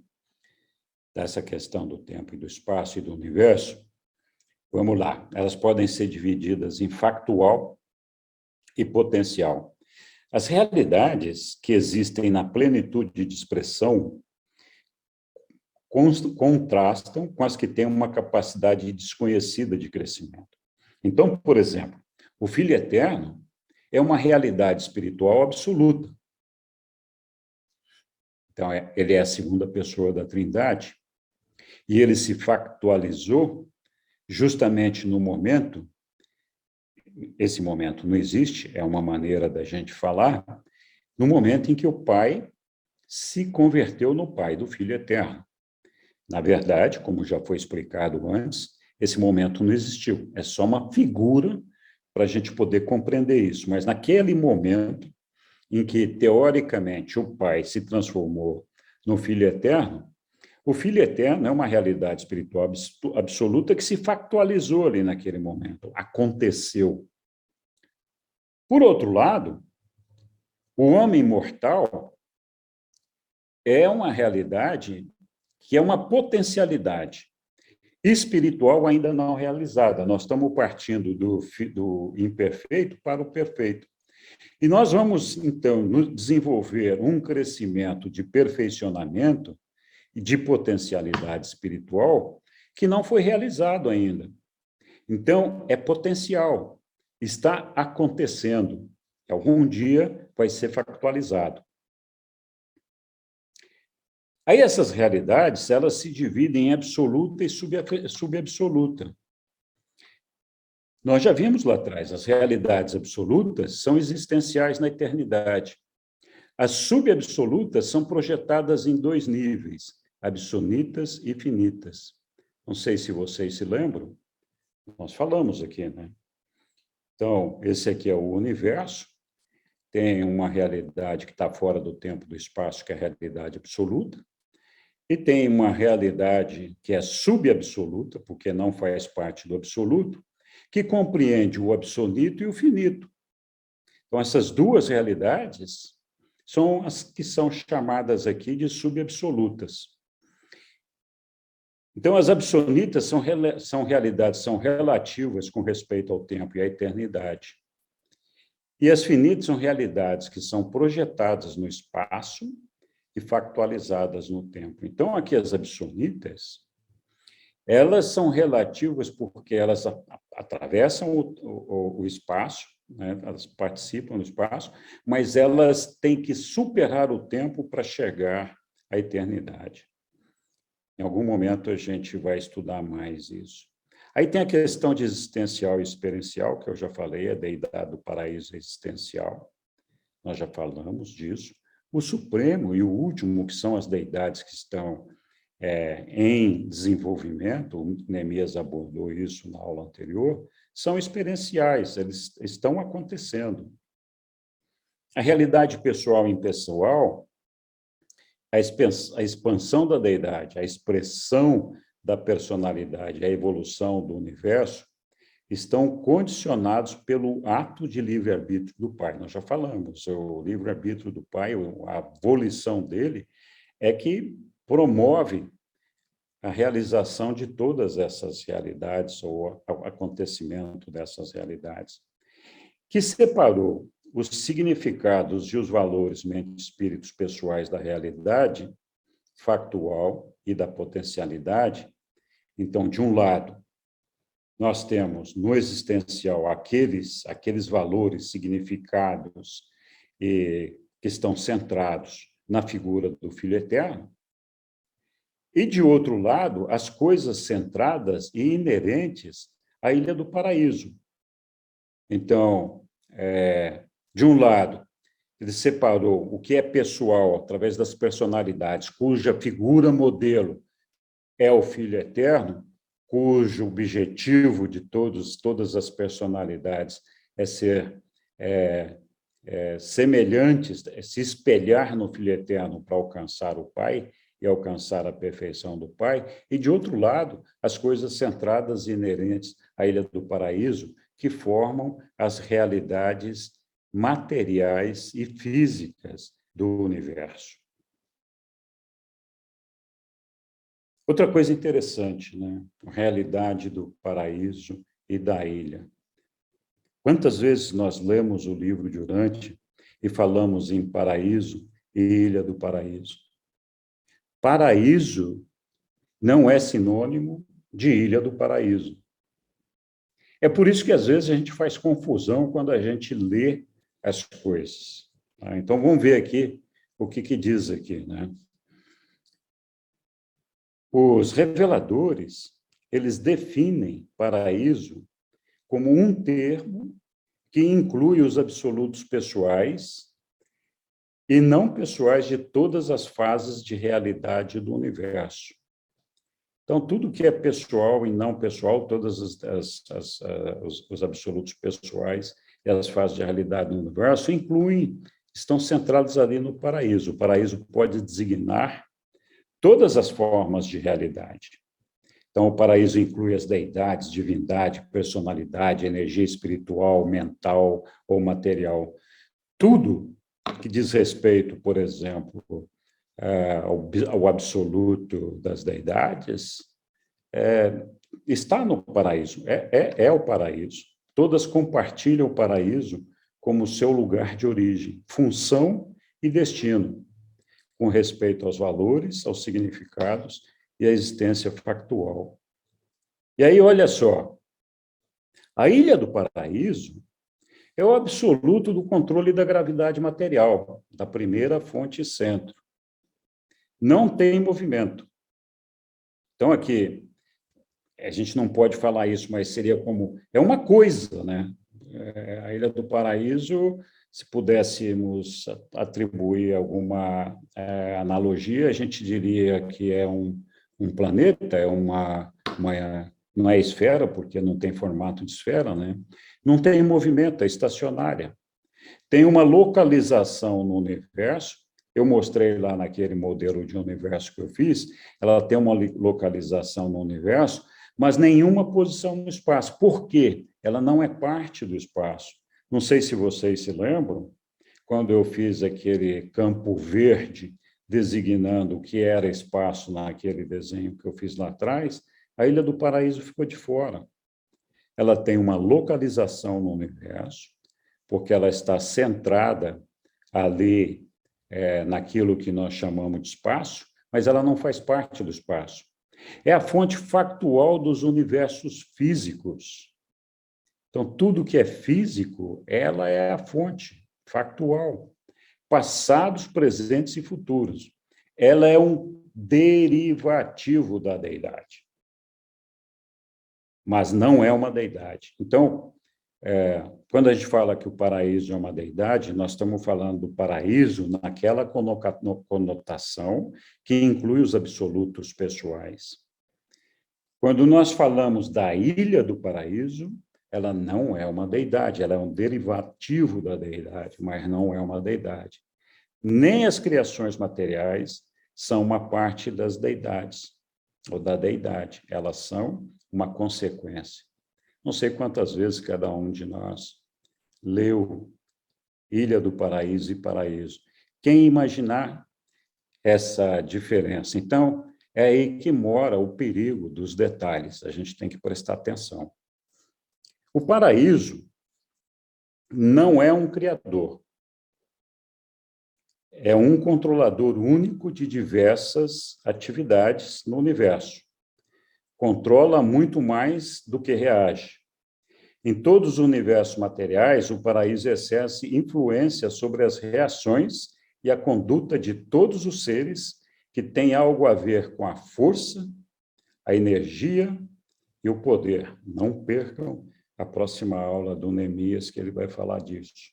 dessa questão do tempo e do espaço e do universo, vamos lá, elas podem ser divididas em factual e potencial. As realidades que existem na plenitude de expressão contrastam com as que têm uma capacidade desconhecida de crescimento. Então, por exemplo, o Filho Eterno é uma realidade espiritual absoluta. Então, ele é a segunda pessoa da Trindade, e ele se factualizou justamente no momento, esse momento não existe, é uma maneira da gente falar, no momento em que o Pai se converteu no Pai do Filho Eterno. Na verdade, como já foi explicado antes, esse momento não existiu, é só uma figura para a gente poder compreender isso, mas naquele momento em que, teoricamente, o Pai se transformou no Filho Eterno, o Filho Eterno é uma realidade espiritual absoluta que se factualizou ali naquele momento, aconteceu. Por outro lado, o homem mortal é uma realidade que é uma potencialidade espiritual ainda não realizada. Nós estamos partindo do imperfeito para o perfeito. E nós vamos, então, desenvolver um crescimento de perfeicionamento e de potencialidade espiritual que não foi realizado ainda. Então, é potencial, está acontecendo. Algum dia vai ser factualizado. Aí essas realidades, elas se dividem em absoluta e subabsoluta. Nós já vimos lá atrás, as realidades absolutas são existenciais na eternidade. As subabsolutas são projetadas em dois níveis, absolutas e finitas. Não sei se vocês se lembram, nós falamos aqui, né? Então, esse aqui é o universo, tem uma realidade que está fora do tempo e do espaço, que é a realidade absoluta, e tem uma realidade que é subabsoluta, porque não faz parte do absoluto, que compreende o absoluto e o finito. Então, essas duas realidades são as que são chamadas aqui de subabsolutas. Então, as absolutas são realidades, são relativas com respeito ao tempo e à eternidade. E as finitas são realidades que são projetadas no espaço e factualizadas no tempo. Então, aqui as absolutas, elas são relativas porque elas atravessam o espaço, né? Elas participam do espaço, mas elas têm que superar o tempo para chegar à eternidade. Em algum momento a gente vai estudar mais isso. Aí tem a questão de existencial e experiencial, que eu já falei, a deidade do paraíso existencial. Nós já falamos disso. O supremo e o último, que são as deidades que estão em desenvolvimento, o Neemias abordou isso na aula anterior, são experienciais, eles estão acontecendo. A realidade pessoal e impessoal, a expansão da deidade, a expressão da personalidade, a evolução do universo, estão condicionados pelo ato de livre-arbítrio do Pai. Nós já falamos, o livre-arbítrio do Pai, a volição dele, é que promove a realização de todas essas realidades, ou o acontecimento dessas realidades, que separou os significados e os valores mente-espíritos pessoais da realidade factual e da potencialidade. Então, de um lado, nós temos no existencial aqueles valores, significados que estão centrados na figura do Filho Eterno, e, de outro lado, as coisas centradas e inerentes à Ilha do Paraíso. Então, de um lado, ele separou o que é pessoal através das personalidades, cuja figura modelo é o Filho Eterno, cujo objetivo de todas as personalidades é ser semelhantes, se espelhar no Filho Eterno para alcançar o Pai e alcançar a perfeição do Pai, e, de outro lado, as coisas centradas e inerentes à Ilha do Paraíso, que formam as realidades materiais e físicas do universo. Outra coisa interessante, né? A realidade do paraíso e da ilha. Quantas vezes nós lemos o livro de Urântia e falamos em paraíso e ilha do paraíso? Paraíso não é sinônimo de ilha do paraíso. É por isso que, às vezes, a gente faz confusão quando a gente lê as coisas. Tá? Então, vamos ver aqui o que diz aqui, né? Os reveladores, eles definem paraíso como um termo que inclui os absolutos pessoais e não pessoais de todas as fases de realidade do universo. Então, tudo que é pessoal e não pessoal, todos os absolutos pessoais e as fases de realidade do universo estão centrados ali no paraíso. O paraíso pode designar todas as formas de realidade. Então, o paraíso inclui as deidades, divindade, personalidade, energia espiritual, mental ou material. Tudo que diz respeito, por exemplo, ao absoluto das deidades, está no paraíso, é o paraíso. Todas compartilham o paraíso como seu lugar de origem, função e destino, com respeito aos valores, aos significados e à existência factual. E aí, olha só, a Ilha do Paraíso é o absoluto do controle da gravidade material, da primeira fonte e centro. Não tem movimento. Então, aqui, a gente não pode falar isso, mas seria como... É uma coisa, né? A Ilha do Paraíso Se pudéssemos atribuir alguma analogia, a gente diria que é um planeta, não é esfera, porque não tem formato de esfera, né? Não tem movimento, é estacionária. Tem uma localização no universo, eu mostrei lá naquele modelo de universo que eu fiz, ela tem uma localização no universo, mas nenhuma posição no espaço. Por quê? Ela não é parte do espaço. Não sei se vocês se lembram, quando eu fiz aquele campo verde, designando o que era espaço naquele desenho que eu fiz lá atrás, a Ilha do Paraíso ficou de fora. Ela tem uma localização no universo, porque ela está centrada ali naquilo que nós chamamos de espaço, mas ela não faz parte do espaço. É a fonte factual dos universos físicos. Então, tudo que é físico, ela é a fonte factual. Passados, presentes e futuros. Ela é um derivativo da deidade. Mas não é uma deidade. Então, quando a gente fala que o paraíso é uma deidade, nós estamos falando do paraíso naquela conotação que inclui os absolutos pessoais. Quando nós falamos da ilha do paraíso, ela não é uma deidade, ela é um derivativo da deidade, mas não é uma deidade. Nem as criações materiais são uma parte das deidades, ou da deidade, elas são uma consequência. Não sei quantas vezes cada um de nós leu Ilha do Paraíso e Paraíso. Quem imaginar essa diferença? Então, é aí que mora o perigo dos detalhes, a gente tem que prestar atenção. O paraíso não é um criador, é um controlador único de diversas atividades no universo. Controla muito mais do que reage. Em todos os universos materiais, o paraíso exerce influência sobre as reações e a conduta de todos os seres que têm algo a ver com a força, a energia e o poder. Não percam a próxima aula do Neemias, que ele vai falar disso.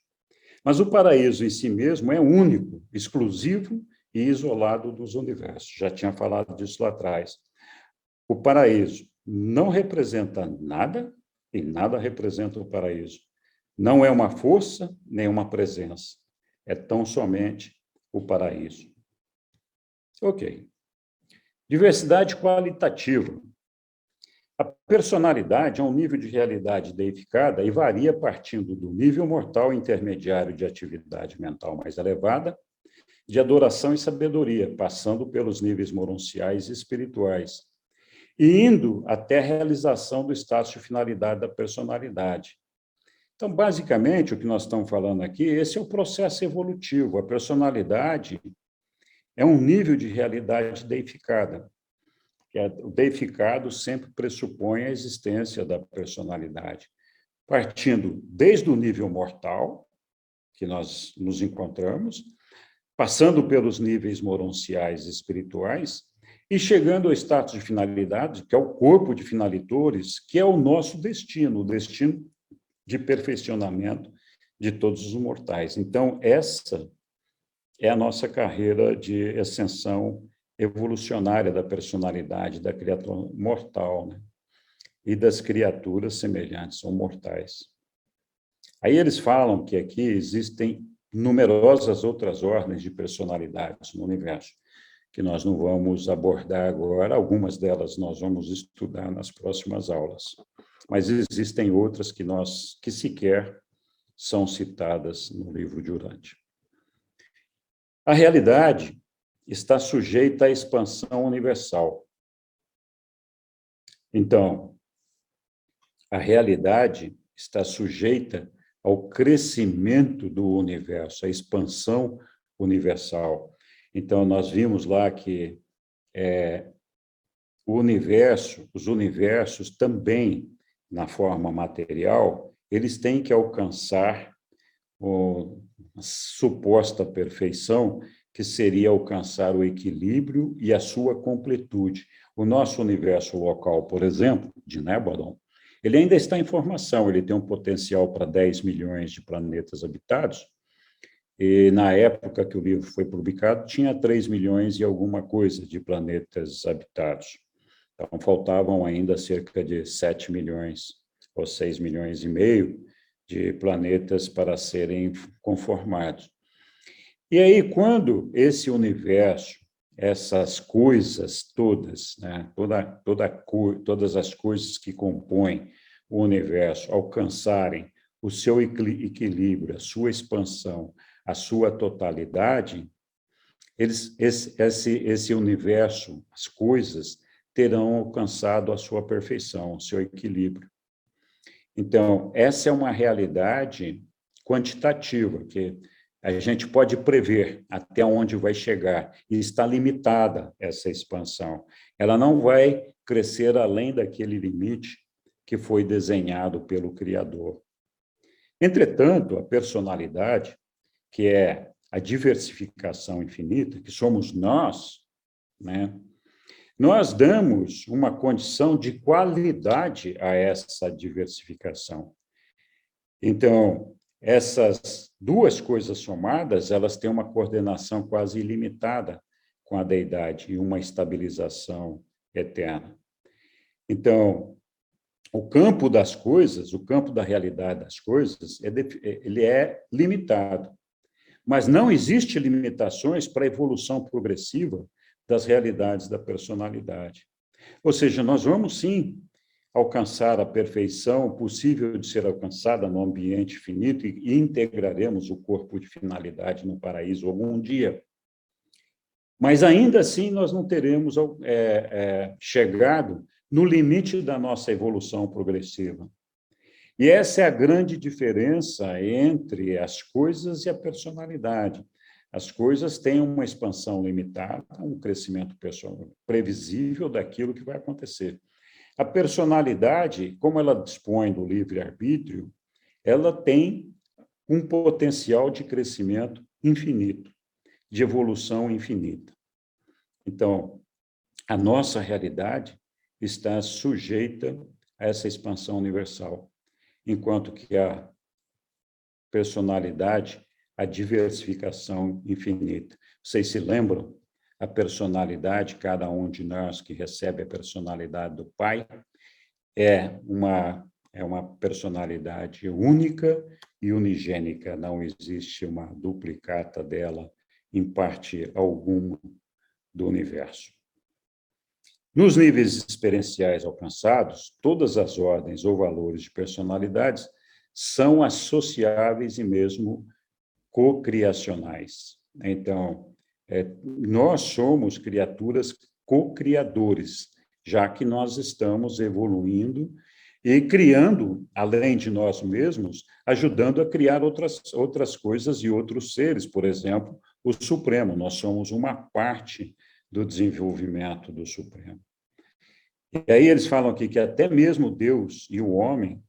Mas o paraíso em si mesmo é único, exclusivo e isolado dos universos. Já tinha falado disso lá atrás. O paraíso não representa nada e nada representa o paraíso. Não é uma força nem uma presença. É tão somente o paraíso. Ok. Diversidade qualitativa. A personalidade é um nível de realidade deificada e varia partindo do nível mortal intermediário de atividade mental mais elevada, de adoração e sabedoria, passando pelos níveis moronciais e espirituais, e indo até a realização do estágio de finalidade da personalidade. Então, basicamente, o que nós estamos falando aqui, esse é o processo evolutivo. A personalidade é um nível de realidade deificada. O deificado sempre pressupõe a existência da personalidade, partindo desde o nível mortal, que nós nos encontramos, passando pelos níveis moronciais e espirituais, e chegando ao status de finalidade, que é o corpo de finalitores, que é o nosso destino, o destino de perfeccionamento de todos os mortais. Então, essa é a nossa carreira de ascensão evolucionária da personalidade da criatura mortal, né? E das criaturas semelhantes ou mortais. Aí eles falam que aqui existem numerosas outras ordens de personalidades no universo, que nós não vamos abordar agora, algumas delas nós vamos estudar nas próximas aulas. Mas existem outras que sequer são citadas no livro de Urântia. A realidade está sujeita à expansão universal. Então, a realidade está sujeita ao crescimento do universo, à expansão universal. Então, nós vimos lá que os universos também, na forma material, eles têm que alcançar a suposta perfeição, que seria alcançar o equilíbrio e a sua completude. O nosso universo local, por exemplo, de Nébodon, ele ainda está em formação, ele tem um potencial para 10 milhões de planetas habitados, E na época que o livro foi publicado, tinha 3 milhões e alguma coisa de planetas habitados. Então, faltavam ainda cerca de 7 milhões ou 6 milhões e meio de planetas para serem conformados. E aí, quando esse universo, essas coisas todas, né, todas as coisas que compõem o universo, alcançarem o seu equilíbrio, a sua expansão, a sua totalidade, esse universo, as coisas, terão alcançado a sua perfeição, o seu equilíbrio. Então, essa é uma realidade quantitativa, que a gente pode prever até onde vai chegar, e está limitada essa expansão. Ela não vai crescer além daquele limite que foi desenhado pelo Criador. Entretanto, a personalidade, que é a diversificação infinita, que somos nós, né? Nós damos uma condição de qualidade a essa diversificação. Então, essas duas coisas somadas, elas têm uma coordenação quase ilimitada com a deidade e uma estabilização eterna. Então, o campo das coisas, o campo da realidade das coisas, ele é limitado. Mas não existe limitações para a evolução progressiva das realidades da personalidade. Ou seja, nós vamos sim alcançar a perfeição possível de ser alcançada no ambiente finito e integraremos o corpo de finalidade no paraíso algum dia. Mas ainda assim nós não teremos chegado no limite da nossa evolução progressiva. E essa é a grande diferença entre as coisas e a personalidade. As coisas têm uma expansão limitada, um crescimento previsível daquilo que vai acontecer. A personalidade, como ela dispõe do livre-arbítrio, ela tem um potencial de crescimento infinito, de evolução infinita. Então, a nossa realidade está sujeita a essa expansão universal, enquanto que a personalidade, a diversificação infinita. Vocês se lembram? A personalidade, cada um de nós que recebe a personalidade do Pai, é uma personalidade única e unigênica, não existe uma duplicata dela em parte alguma do universo. Nos níveis experienciais alcançados, todas as ordens ou valores de personalidades são associáveis e mesmo cocriacionais. Então, nós somos criaturas co-criadores, já que nós estamos evoluindo e criando, além de nós mesmos, ajudando a criar outras coisas e outros seres, por exemplo, o Supremo. Nós somos uma parte do desenvolvimento do Supremo. E aí eles falam aqui que até mesmo Deus e o homem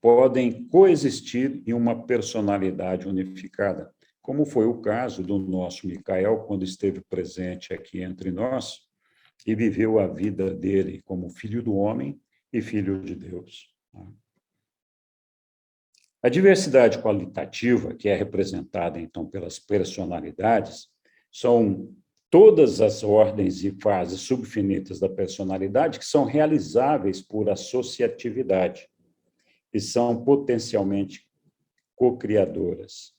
podem coexistir em uma personalidade unificada, como foi o caso do nosso Micael, quando esteve presente aqui entre nós e viveu a vida dele como filho do homem e filho de Deus. A diversidade qualitativa, que é representada, então, pelas personalidades, são todas as ordens e fases subfinitas da personalidade que são realizáveis por associatividade e são potencialmente co-criadoras.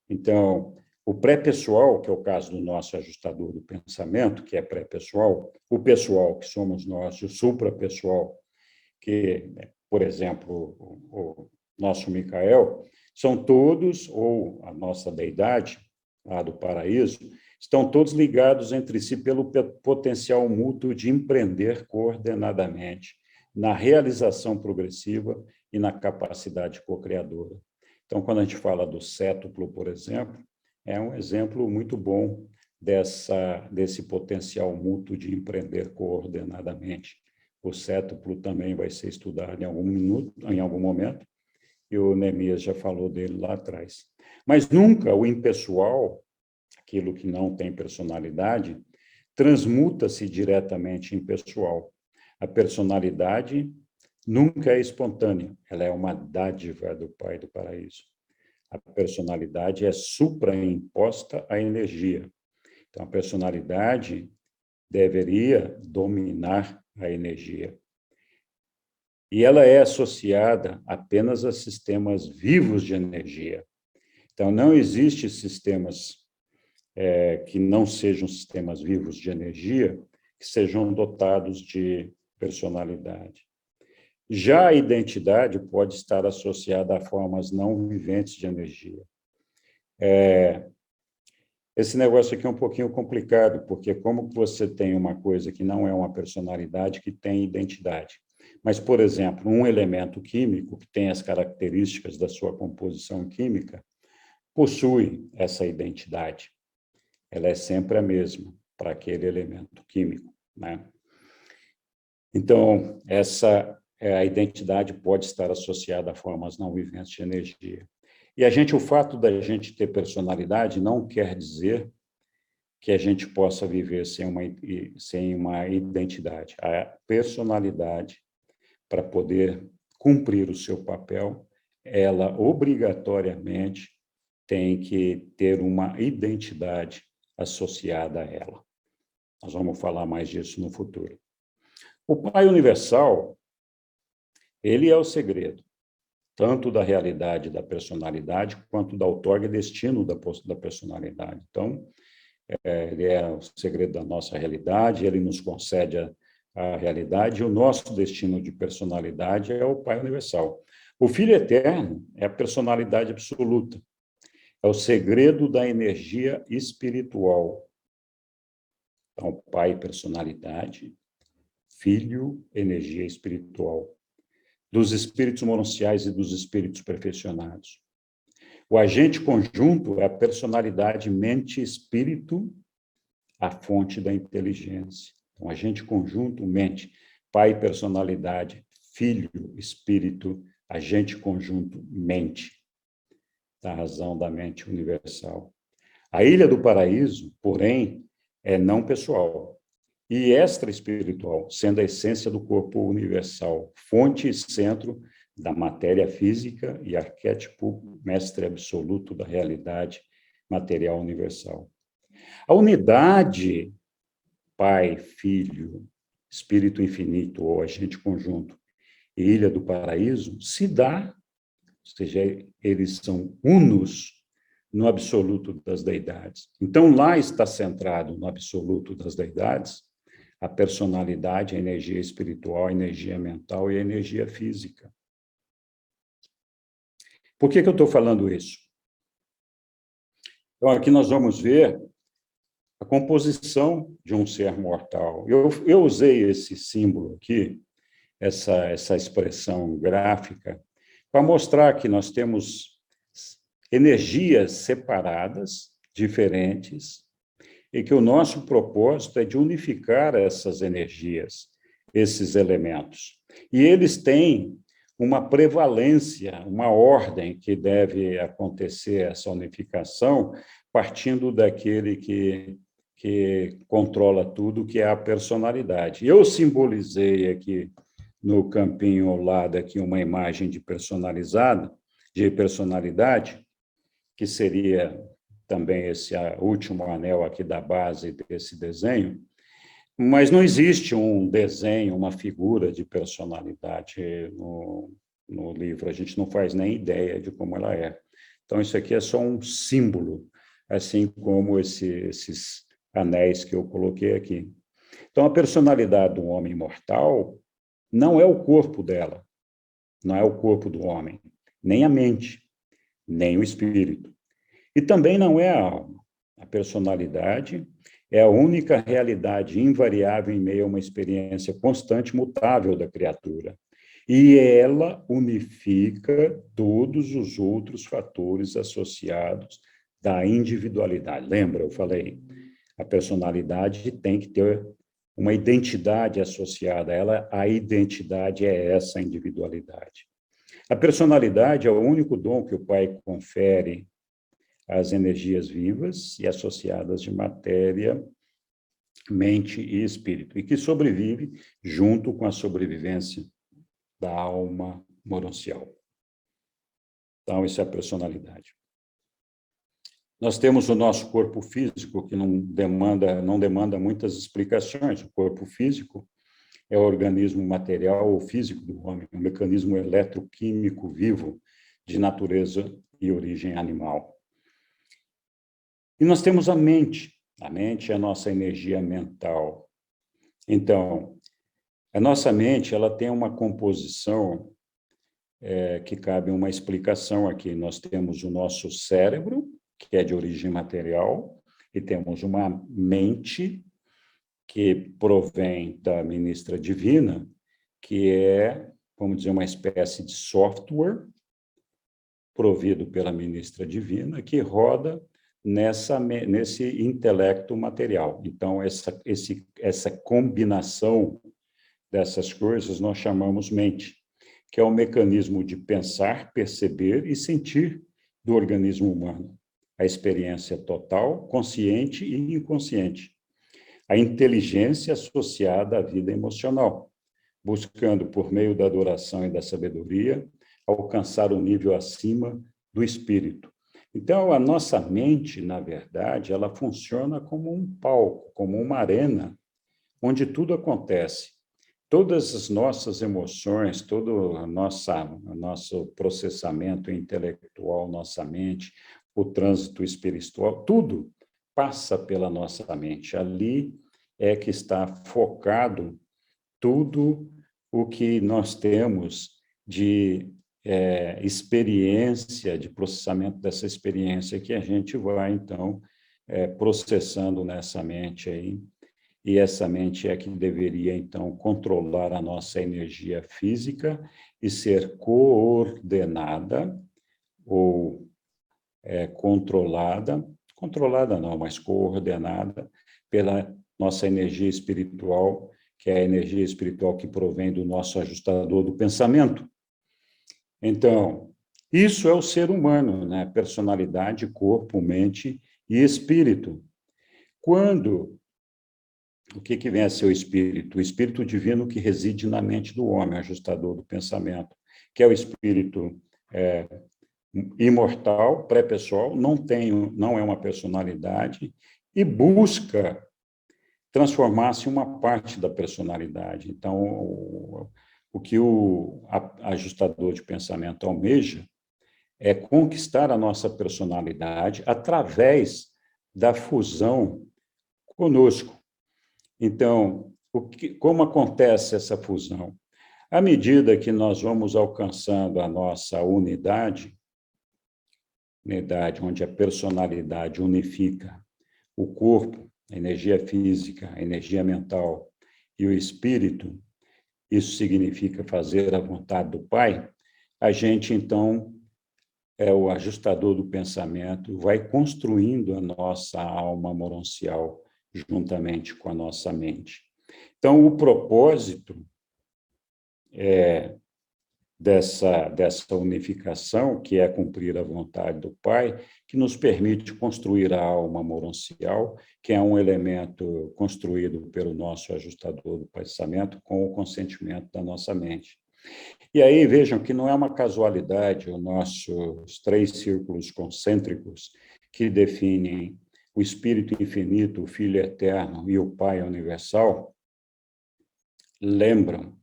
Então, o pré-pessoal, que é o caso do nosso ajustador do pensamento, que é pré-pessoal, o pessoal, que somos nós, e o suprapessoal, que, por exemplo, o nosso Micael, são todos, ou a nossa deidade, lá do paraíso, estão todos ligados entre si pelo potencial mútuo de empreender coordenadamente na realização progressiva e na capacidade co-criadora. Então, quando a gente fala do cétuplo, por exemplo, é um exemplo muito bom desse potencial mútuo de empreender coordenadamente. O cétuplo também vai ser estudado em algum momento, e o Neemias já falou dele lá atrás. Mas nunca o impessoal, aquilo que não tem personalidade, transmuta-se diretamente em pessoal. A personalidade nunca é espontânea, ela é uma dádiva do Pai do Paraíso. A personalidade é supraimposta à energia. Então, a personalidade deveria dominar a energia. E ela é associada apenas a sistemas vivos de energia. Então, não existe sistemas que não sejam sistemas vivos de energia, que sejam dotados de personalidade. Já a identidade pode estar associada a formas não viventes de energia. Esse negócio aqui é um pouquinho complicado, porque como você tem uma coisa que não é uma personalidade, que tem identidade. Mas, por exemplo, um elemento químico que tem as características da sua composição química, possui essa identidade. Ela é sempre a mesma para aquele elemento químico, né? Então, a identidade pode estar associada a formas não viventes de energia. E o fato da gente ter personalidade não quer dizer que a gente possa viver sem uma identidade. A personalidade, para poder cumprir o seu papel, ela obrigatoriamente tem que ter uma identidade associada a ela. Nós vamos falar mais disso no futuro. O Pai Universal, ele é o segredo, tanto da realidade da personalidade, quanto da outorga e destino da personalidade. Então, ele é o segredo da nossa realidade, ele nos concede a realidade, e o nosso destino de personalidade é o Pai Universal. O Filho Eterno é a personalidade absoluta, é o segredo da energia espiritual. Então, Pai, personalidade, Filho, energia espiritual, dos espíritos monanciais e dos espíritos perfeccionados. O agente conjunto é a personalidade mente-espírito, a fonte da inteligência. Então, agente conjunto, mente, pai, personalidade, filho, espírito, agente conjunto, mente, da razão da mente universal. A Ilha do Paraíso, porém, é não pessoal e extra-espiritual, sendo a essência do corpo universal, fonte e centro da matéria física e arquétipo mestre absoluto da realidade material universal. A unidade Pai, Filho, Espírito Infinito ou agente conjunto e Ilha do Paraíso se dá, ou seja, eles são unos no absoluto das deidades. Então, lá está centrado no absoluto das deidades a personalidade, a energia espiritual, a energia mental e a energia física. Por que eu estou falando isso? Então, aqui nós vamos ver a composição de um ser mortal. Eu usei esse símbolo aqui, essa expressão gráfica, para mostrar que nós temos energias separadas, diferentes, e que o nosso propósito é de unificar essas energias, esses elementos. E eles têm uma prevalência, uma ordem que deve acontecer essa unificação, partindo daquele que controla tudo, que é a personalidade. Eu simbolizei aqui no campinho ao lado aqui uma imagem de personalidade, que seria também esse último anel aqui da base desse desenho, mas não existe um desenho, uma figura de personalidade no livro, a gente não faz nem ideia de como ela é. Então, isso aqui é só um símbolo, assim como esses anéis que eu coloquei aqui. Então, a personalidade do homem mortal não é o corpo dela, não é o corpo do homem, nem a mente, nem o espírito. E também não é a alma. A personalidade é a única realidade invariável em meio a uma experiência constante e mutável da criatura. E ela unifica todos os outros fatores associados da individualidade. Lembra, eu falei, a personalidade tem que ter uma identidade associada a ela, a identidade é essa individualidade. A personalidade é o único dom que o Pai confere às energias vivas e associadas de matéria, mente e espírito, e que sobrevive junto com a sobrevivência da alma monancial. Então, isso é a personalidade. Nós temos o nosso corpo físico, que não demanda muitas explicações. O corpo físico é o organismo material ou físico do homem, um mecanismo eletroquímico vivo de natureza e origem animal. E nós temos a mente. A mente é a nossa energia mental. Então, a nossa mente, ela tem uma composição que cabe uma explicação aqui. Nós temos o nosso cérebro, que é de origem material, e temos uma mente que provém da ministra divina, que é, vamos dizer, uma espécie de software provido pela ministra divina, que roda nesse intelecto material. Então, essa combinação dessas coisas nós chamamos mente, que é o mecanismo de pensar, perceber e sentir do organismo humano. A experiência total, consciente e inconsciente. A inteligência associada à vida emocional, buscando, por meio da adoração e da sabedoria, alcançar o nível acima do espírito. Então, a nossa mente, na verdade, ela funciona como um palco, como uma arena, onde tudo acontece. Todas as nossas emoções, todo o nosso processamento intelectual, nossa mente, o trânsito espiritual, tudo passa pela nossa mente. Ali é que está focado tudo o que nós temos de experiência, de processamento dessa experiência que a gente vai, então, processando nessa mente aí. E essa mente é que deveria, então, controlar a nossa energia física e ser coordenada ou controlada não, mas coordenada pela nossa energia espiritual, que é a energia espiritual que provém do nosso ajustador do pensamento. Então, isso é o ser humano, né? Personalidade, corpo, mente e espírito. O que vem a ser o espírito? O espírito divino que reside na mente do homem, ajustador do pensamento, que é o espírito imortal, pré-pessoal, não é uma personalidade, e busca transformar-se em uma parte da personalidade. Então, o que o ajustador de pensamento almeja é conquistar a nossa personalidade através da fusão conosco. Então, como acontece essa fusão? À medida que nós vamos alcançando a nossa unidade onde a personalidade unifica o corpo, a energia física, a energia mental e o espírito, isso significa fazer a vontade do Pai, a gente, então, o ajustador do pensamento, vai construindo a nossa alma moroncial juntamente com a nossa mente. Então, o propósito dessa unificação, que é cumprir a vontade do Pai, que nos permite construir a alma moroncial, que é um elemento construído pelo nosso ajustador do pensamento com o consentimento da nossa mente. E aí, vejam que não é uma casualidade os nossos 3 círculos concêntricos que definem o Espírito Infinito, o Filho Eterno e o Pai Universal, lembram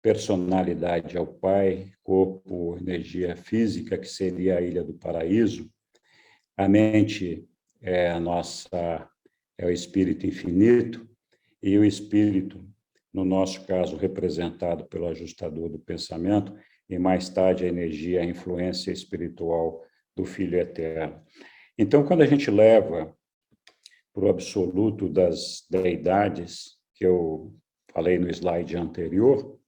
personalidade ao Pai, corpo, energia física, que seria a Ilha do Paraíso, a mente é o Espírito Infinito, e o Espírito, no nosso caso, representado pelo ajustador do pensamento, e mais tarde a energia, a influência espiritual do Filho Eterno. Então, quando a gente leva para o absoluto das deidades, que eu falei no slide anterior,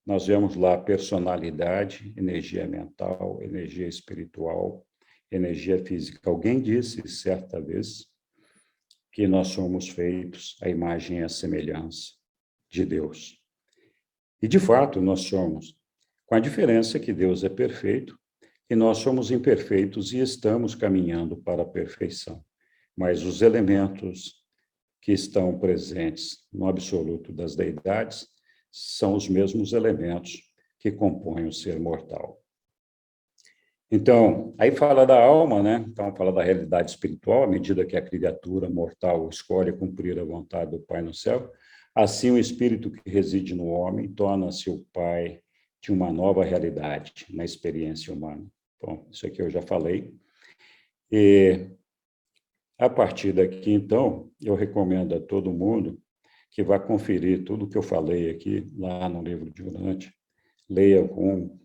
nós vemos lá personalidade, energia mental, energia espiritual, energia física. Alguém disse certa vez que nós somos feitos à imagem e à semelhança de Deus. E, de fato, nós somos, com a diferença que Deus é perfeito e nós somos imperfeitos e estamos caminhando para a perfeição. Mas os elementos que estão presentes no absoluto das deidades são os mesmos elementos que compõem o ser mortal. Então, aí fala da alma, né? Então, fala da realidade espiritual, à medida que a criatura mortal escolhe cumprir a vontade do Pai no céu, assim o espírito que reside no homem torna-se o Pai de uma nova realidade na experiência humana. Bom, isso aqui eu já falei. E, a partir daqui, então, eu recomendo a todo mundo que vá conferir tudo o que eu falei aqui, lá no livro de Urante. Leia com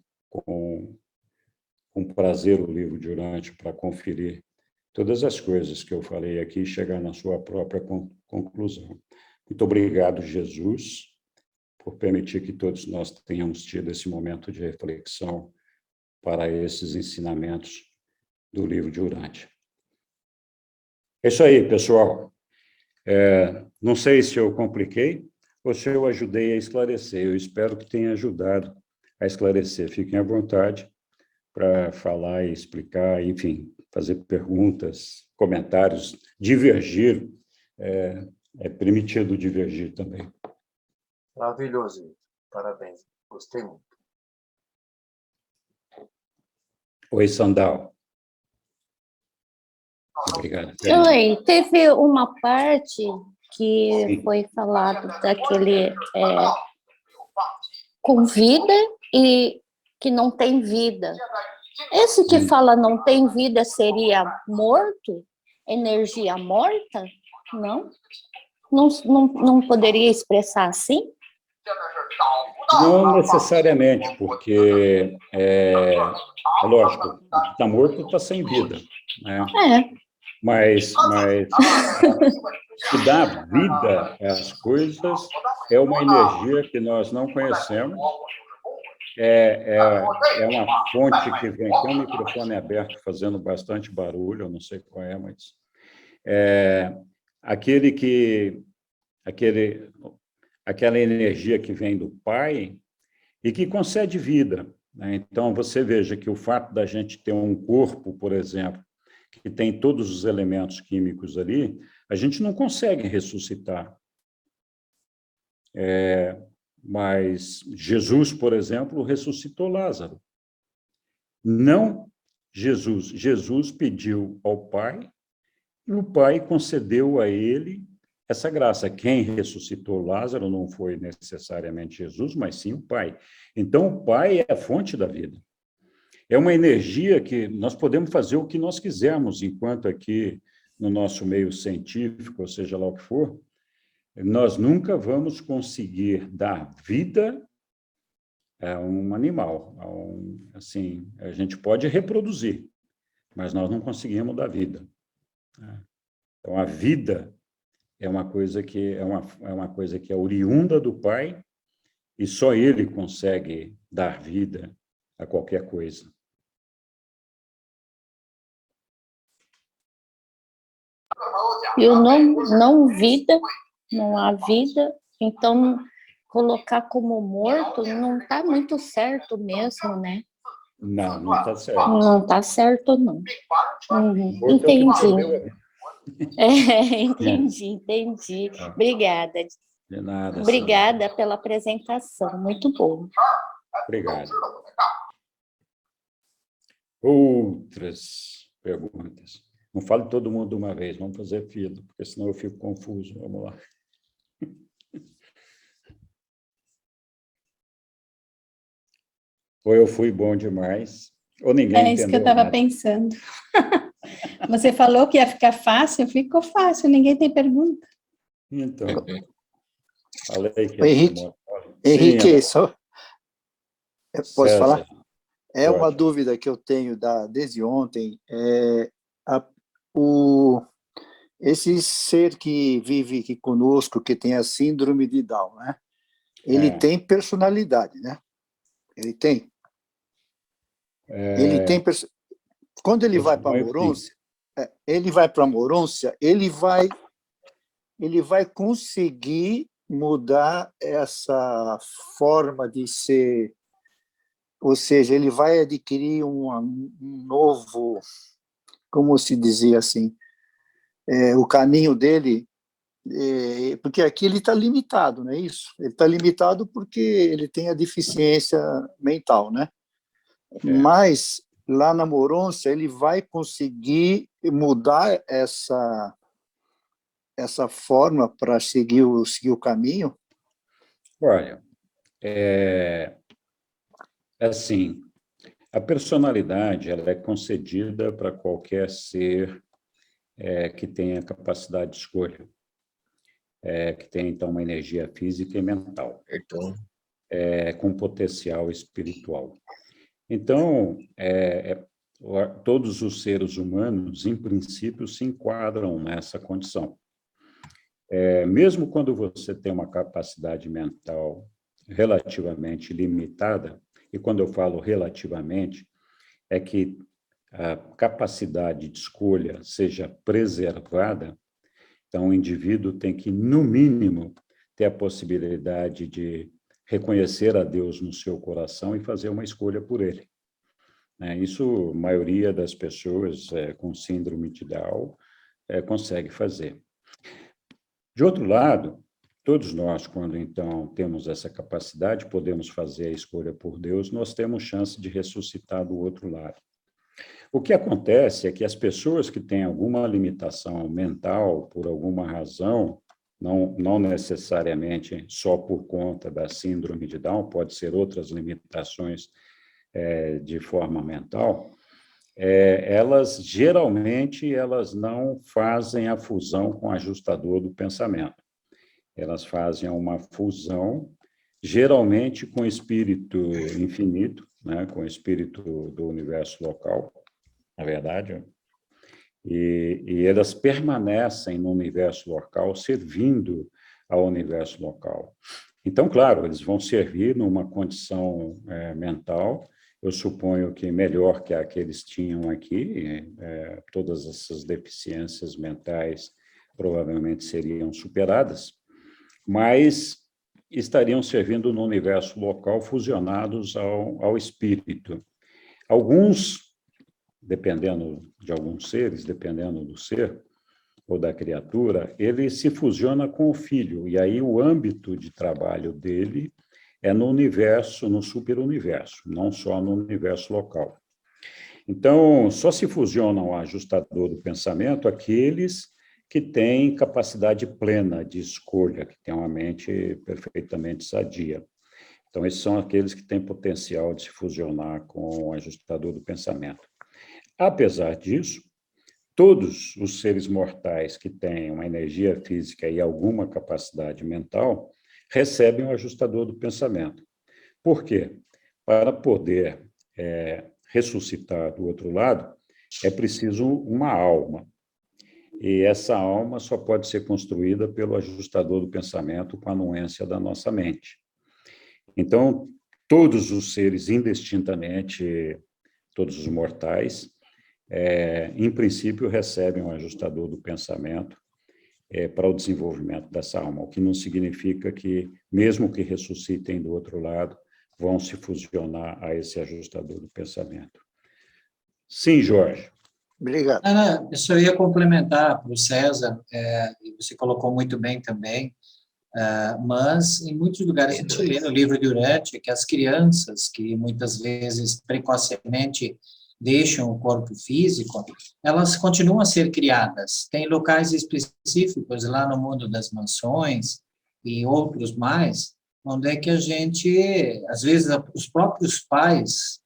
prazer o livro de Urante para conferir todas as coisas que eu falei aqui e chegar na sua própria conclusão. Muito obrigado, Jesus, por permitir que todos nós tenhamos tido esse momento de reflexão para esses ensinamentos do livro de Urante. É isso aí, pessoal. Não sei se eu compliquei ou se eu ajudei a esclarecer. Eu espero que tenha ajudado a esclarecer. Fiquem à vontade para falar e explicar, enfim, fazer perguntas, comentários, divergir. É permitido divergir também.
Maravilhoso. Parabéns. Gostei muito.
Oi, Sandal. Obrigado.
Oi, teve uma parte que
Sim.
foi falado daquele com vida e que não tem vida. Esse que fala não tem vida seria morto? Energia morta? Não? Não poderia expressar assim?
Não necessariamente, porque é lógico, o que está morto está sem vida, né? Mas o que dá vida às coisas é uma energia que nós não conhecemos, é uma fonte que vem, tem um microfone aberto fazendo bastante barulho, eu não sei qual é, mas aquela energia que vem do Pai e que concede vida, né? Então, você veja que o fato da gente ter um corpo, por exemplo, que tem todos os elementos químicos ali, a gente não consegue ressuscitar. Mas Jesus, por exemplo, ressuscitou Lázaro. Não Jesus. Jesus pediu ao Pai e o Pai concedeu a ele essa graça. Quem ressuscitou Lázaro não foi necessariamente Jesus, mas sim o Pai. Então, o Pai é a fonte da vida. É uma energia que nós podemos fazer o que nós quisermos, enquanto aqui no nosso meio científico, ou seja lá o que for, nós nunca vamos conseguir dar vida a um animal. Assim, a gente pode reproduzir, mas nós não conseguimos dar vida. Então, a vida é uma coisa que uma coisa que é oriunda do Pai e só Ele consegue dar vida a qualquer coisa.
E o não vida, não há vida, então colocar como morto não está muito certo mesmo, né?
Não está certo.
Não está certo, não. Entendi. Entendi. Obrigada.
De nada.
Obrigada pela apresentação, muito bom.
Obrigado. Outras perguntas. Não fale todo mundo de uma vez, vamos fazer fila, porque senão eu fico confuso. Vamos lá. Ou eu fui bom demais, ou ninguém entendeu.
É isso que eu estava pensando. Você falou que ia ficar fácil, ficou fácil, ninguém tem pergunta.
Então, falei que...
Henrique, só... Posso
César,
falar? É
pode.
uma dúvida que eu tenho desde ontem. Esse ser que vive aqui conosco, que tem a síndrome de Down, né? Ele tem personalidade, né? Ele tem. Ele tem. Quando ele vai para Morôncia, ele vai conseguir mudar essa forma de ser, ou seja, ele vai adquirir um novo, como se dizia assim, o caminho dele, porque aqui ele está limitado, não é isso? Ele está limitado porque ele tem a deficiência mental, né? Mas lá na Moronça, ele vai conseguir mudar essa forma para seguir o caminho?
Olha, assim, a personalidade ela é concedida para qualquer ser que tenha capacidade de escolha, que tenha, então, uma energia física e mental, com potencial espiritual. Então, todos os seres humanos, em princípio, se enquadram nessa condição. Mesmo quando você tem uma capacidade mental relativamente limitada, e quando eu falo relativamente, é que a capacidade de escolha seja preservada, então o indivíduo tem que, no mínimo, ter a possibilidade de reconhecer a Deus no seu coração e fazer uma escolha por ele. Isso, a maioria das pessoas com síndrome de Down consegue fazer. De outro lado, todos nós, quando então temos essa capacidade, podemos fazer a escolha por Deus, nós temos chance de ressuscitar do outro lado. O que acontece é que as pessoas que têm alguma limitação mental, por alguma razão, não necessariamente só por conta da síndrome de Down, pode ser outras limitações de forma mental, elas geralmente não fazem a fusão com o ajustador do pensamento. Elas fazem uma fusão, geralmente com o espírito infinito, né, com o espírito do universo local, na verdade, e elas permanecem no universo local, servindo ao universo local. Então, claro, eles vão servir numa condição mental, eu suponho que melhor que a que eles tinham aqui, todas essas deficiências mentais provavelmente seriam superadas, mas estariam servindo no universo local fusionados ao espírito. Alguns, dependendo de alguns seres, dependendo do ser ou da criatura, ele se fusiona com o filho, e aí o âmbito de trabalho dele é no universo, no superuniverso, não só no universo local. Então, só se fusionam ao ajustador do pensamento aqueles que têm capacidade plena de escolha, que têm uma mente perfeitamente sadia. Então, esses são aqueles que têm potencial de se fusionar com o ajustador do pensamento. Apesar disso, todos os seres mortais que têm uma energia física e alguma capacidade mental recebem o ajustador do pensamento. Por quê? Para poder ressuscitar do outro lado, é preciso uma alma. E essa alma só pode ser construída pelo ajustador do pensamento com a anuência da nossa mente. Então, todos os seres, indistintamente, todos os mortais, em princípio, recebem um ajustador do pensamento para o desenvolvimento dessa alma, o que não significa que, mesmo que ressuscitem do outro lado, vão se fusionar a esse ajustador do pensamento. Sim, Jorge.
Obrigado.
Ana, eu só ia complementar para o César, e você colocou muito bem também, mas em muitos lugares a gente lê no livro de Urete que as crianças, que muitas vezes precocemente deixam o corpo físico, elas continuam a ser criadas. Tem locais específicos lá no mundo das mansões e outros mais, onde é que a gente, às vezes, os próprios pais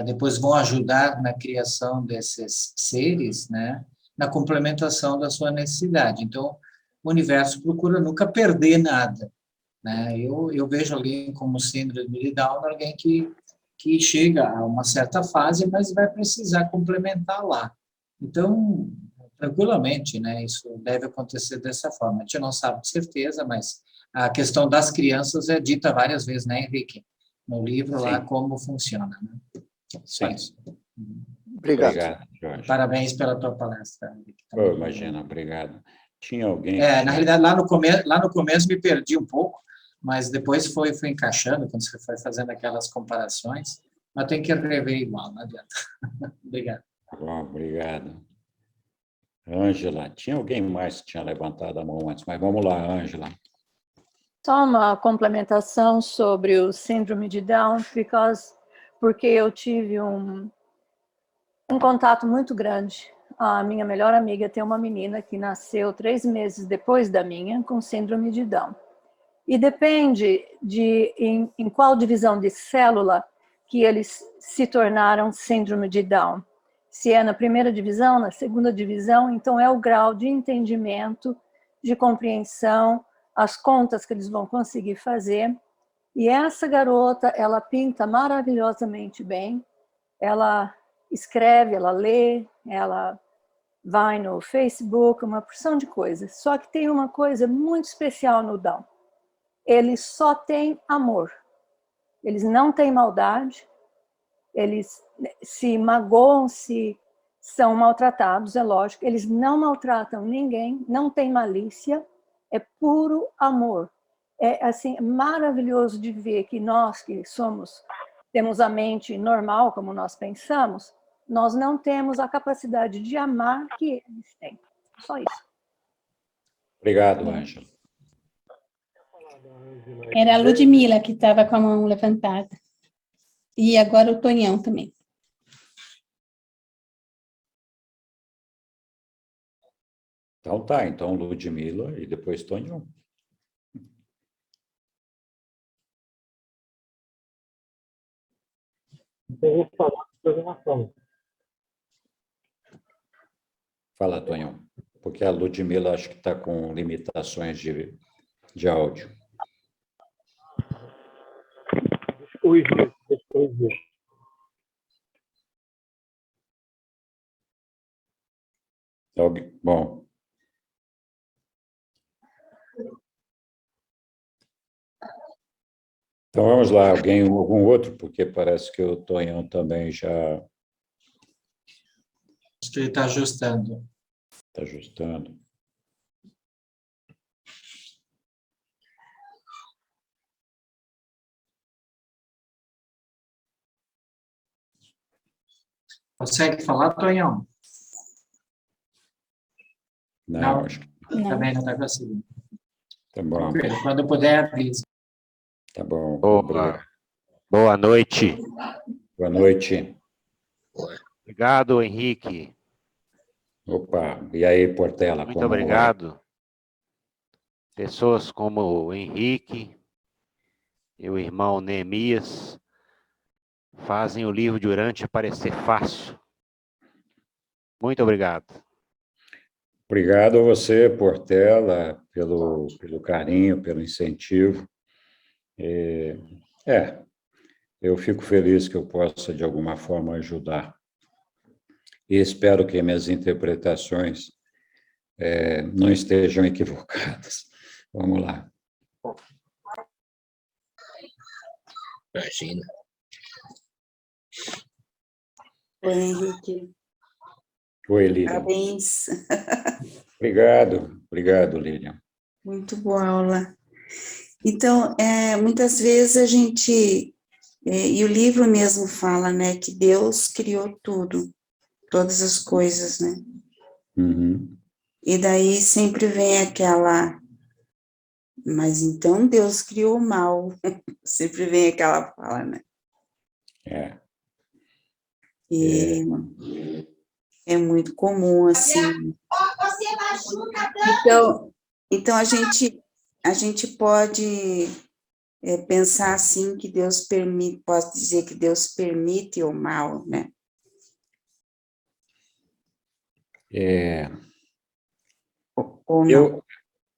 depois vão ajudar na criação desses seres, né, na complementação da sua necessidade. Então, o universo procura nunca perder nada, né? Eu vejo alguém como síndrome de Down, alguém que chega a uma certa fase, mas vai precisar complementar lá. Então, tranquilamente, né, isso deve acontecer dessa forma. A gente não sabe de certeza, mas a questão das crianças é dita várias vezes, né, Henrique? No livro lá, como funciona, né?
Sim.
Obrigado.
Obrigado, Jorge.
Parabéns pela tua palestra, Henrique.
Imagina, obrigado. Tinha alguém...
Na realidade, lá no começo me perdi um pouco, mas depois foi encaixando, quando você foi fazendo aquelas comparações, mas tem que rever igual, não adianta. Obrigado.
Obrigado. Ângela, tinha alguém mais que tinha levantado a mão antes, mas vamos lá, Ângela.
Só uma complementação sobre o síndrome de Down, porque eu tive
um contato muito grande. A minha melhor amiga tem uma menina que nasceu 3 meses depois da minha, com síndrome de Down. E depende de em qual divisão de célula que eles se tornaram síndrome de Down. Se é na primeira divisão, na segunda divisão, então é o grau de entendimento, de compreensão, as contas que eles vão conseguir fazer. E essa garota, ela pinta maravilhosamente bem, ela escreve, ela lê, ela vai no Facebook, uma porção de coisas. Só que tem uma coisa muito especial no Down. Eles só têm amor. Eles não têm maldade, eles se magoam, se são maltratados, é lógico. Eles não maltratam ninguém, não têm malícia, é puro amor. É assim, maravilhoso de ver que nós que temos a mente normal, como nós pensamos, nós não temos a capacidade de amar que eles têm. Só isso.
Obrigado, Ângela.
Era a Ludmila que estava com a mão levantada. E agora o Tonhão também.
Então tá, então Ludmila e depois Tonhão.
Eu vou falar de programação.
Fala, Tonhão, porque a Ludmila acho que está com limitações de áudio. Bom. Então vamos lá, algum outro, porque parece que o Tonhão também já
Acho que ele está ajustando.
está ajustando.
Consegue falar, Tonhão?
Não, acho que
Não.
Também não está conseguindo.
tá bom.
Quando puder, avisa.
Tá bom.
Boa noite.
Boa noite.
Obrigado, Henrique.
Opa, e aí, Portela?
Muito
como vai?
obrigado. Pessoas como o Henrique e o irmão Neemias fazem o livro de Urântia parecer fácil. Muito obrigado.
Obrigado a você, Portela, pelo carinho, pelo incentivo. Eu fico feliz que eu possa, de alguma forma, ajudar. E espero que minhas interpretações não estejam equivocadas. Vamos lá.
Imagina. Oi, Henrique.
Oi, Lilian.
Parabéns.
Obrigado, Lilian.
Muito boa aula. Então, muitas vezes a gente, e o livro mesmo fala, né, que Deus criou tudo, todas as coisas, né?
Uhum.
E daí sempre vem aquela, mas então Deus criou o mal. Sempre vem aquela fala, né? E é muito comum, assim. Então a gente pode pensar assim que Deus permite, posso dizer que Deus permite o mal, né? Ou não?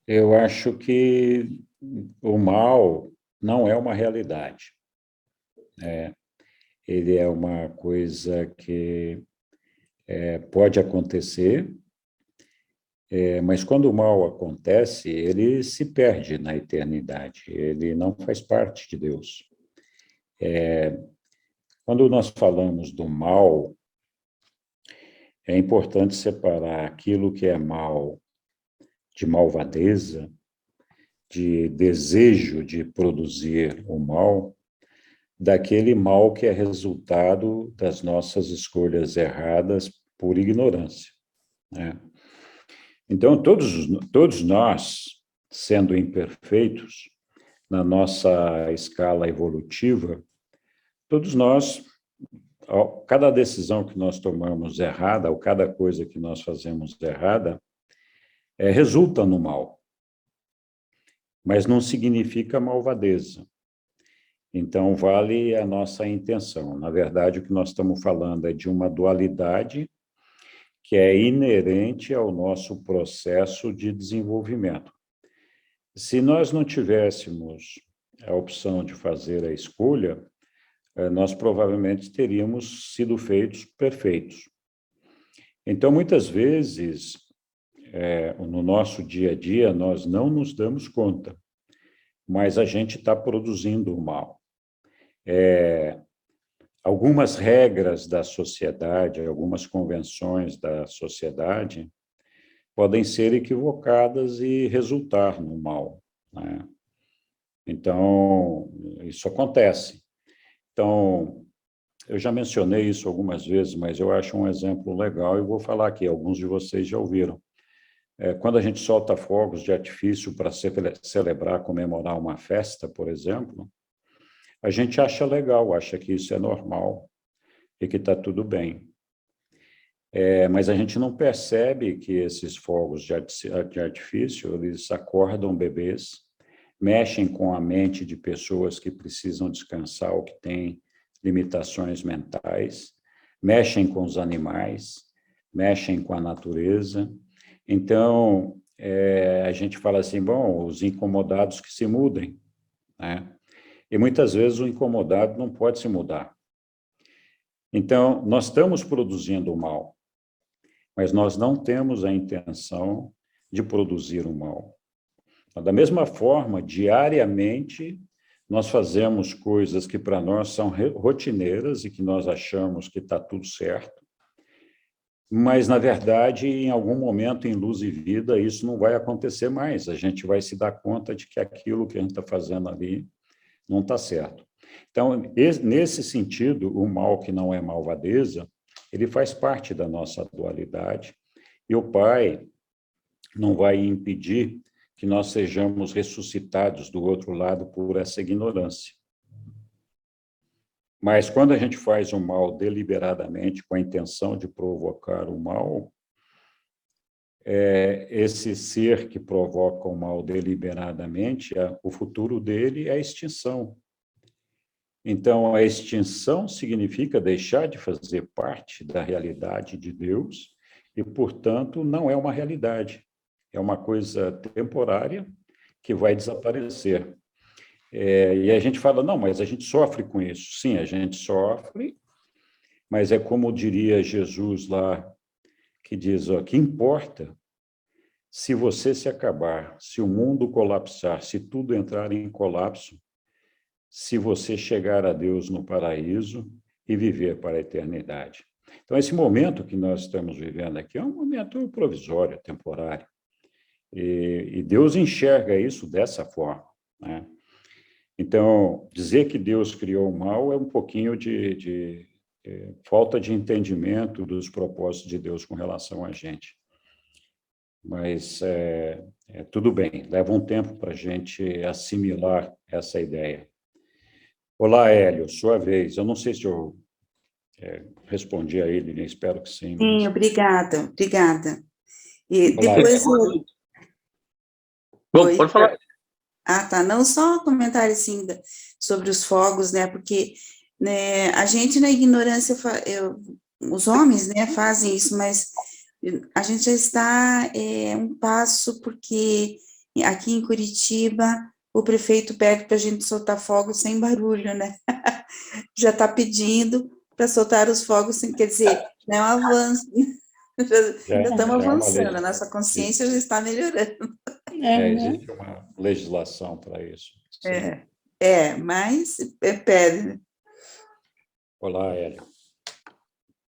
Eu acho que o mal não é uma realidade. Ele é uma coisa que pode acontecer, mas quando o mal acontece, ele se perde na eternidade, ele não faz parte de Deus. Quando nós falamos do mal, é importante separar aquilo que é mal de malvadeza, de desejo de produzir o mal, daquele mal que é resultado das nossas escolhas erradas por ignorância, né? Então, todos nós, sendo imperfeitos, na nossa escala evolutiva, todos nós cada decisão que nós tomamos errada, ou cada coisa que nós fazemos errada, resulta no mal. Mas não significa malvadeza. Então, vale a nossa intenção. Na verdade, o que nós estamos falando é de uma dualidade que é inerente ao nosso processo de desenvolvimento. Se nós não tivéssemos a opção de fazer a escolha, nós provavelmente teríamos sido feitos perfeitos. Então, muitas vezes, no nosso dia a dia, nós não nos damos conta, mas a gente está produzindo o mal. Algumas regras da sociedade, algumas convenções da sociedade podem ser equivocadas e resultar no mal, né? Então, isso acontece. Então, eu já mencionei isso algumas vezes, mas eu acho um exemplo legal e vou falar aqui, alguns de vocês já ouviram. Quando a gente solta fogos de artifício para celebrar, comemorar uma festa, por exemplo, a gente acha legal, acha que isso é normal e que está tudo bem. Mas a gente não percebe que esses fogos de artifício, eles acordam bebês, mexem com a mente de pessoas que precisam descansar ou que têm limitações mentais, mexem com os animais, mexem com a natureza. Então, a gente fala assim, bom, os incomodados que se mudem, né? E muitas vezes o incomodado não pode se mudar. Então, nós estamos produzindo o mal, mas nós não temos a intenção de produzir o mal. Da mesma forma, diariamente, nós fazemos coisas que para nós são rotineiras e que nós achamos que está tudo certo, mas, na verdade, em algum momento, em luz e vida, isso não vai acontecer mais. A gente vai se dar conta de que aquilo que a gente está fazendo ali não está certo. Então, nesse sentido, o mal que não é malvadeza, ele faz parte da nossa dualidade, e o Pai não vai impedir que nós sejamos ressuscitados do outro lado por essa ignorância. Mas quando a gente faz o mal deliberadamente, com a intenção de provocar o mal, esse ser que provoca o mal deliberadamente, o futuro dele é a extinção. Então, a extinção significa deixar de fazer parte da realidade de Deus e, portanto, não é uma realidade. É uma coisa temporária que vai desaparecer. E a gente fala, não, mas a gente sofre com isso. Sim, a gente sofre, mas é como diria Jesus lá, que diz, ó, que importa se você se acabar, se o mundo colapsar, se tudo entrar em colapso, se você chegar a Deus no paraíso e viver para a eternidade. Então, esse momento que nós estamos vivendo aqui é um momento provisório, temporário. E Deus enxerga isso dessa forma, né? Então, dizer que Deus criou o mal é um pouquinho de falta de entendimento dos propósitos de Deus com relação a gente. Mas tudo bem, leva um tempo para a gente assimilar essa ideia. Olá, Hélio, sua vez. Eu não sei se eu respondi a ele, né? Espero que sim.
Sim, obrigada. E
Olá,
depois...
Bom, pode falar.
Ah, tá. Não só um comentário, assim, sobre os fogos, né? Porque, né, a gente, na ignorância, os homens, né, fazem isso, mas a gente já está um passo, porque aqui em Curitiba, o prefeito pede para a gente soltar fogos sem barulho, né? Já está pedindo para soltar os fogos, sem, quer dizer, não é um avanço. Já estamos avançando, a nossa consciência já está melhorando.
Existe uma legislação para isso.
Mas pede, né?
Olá, Hélio.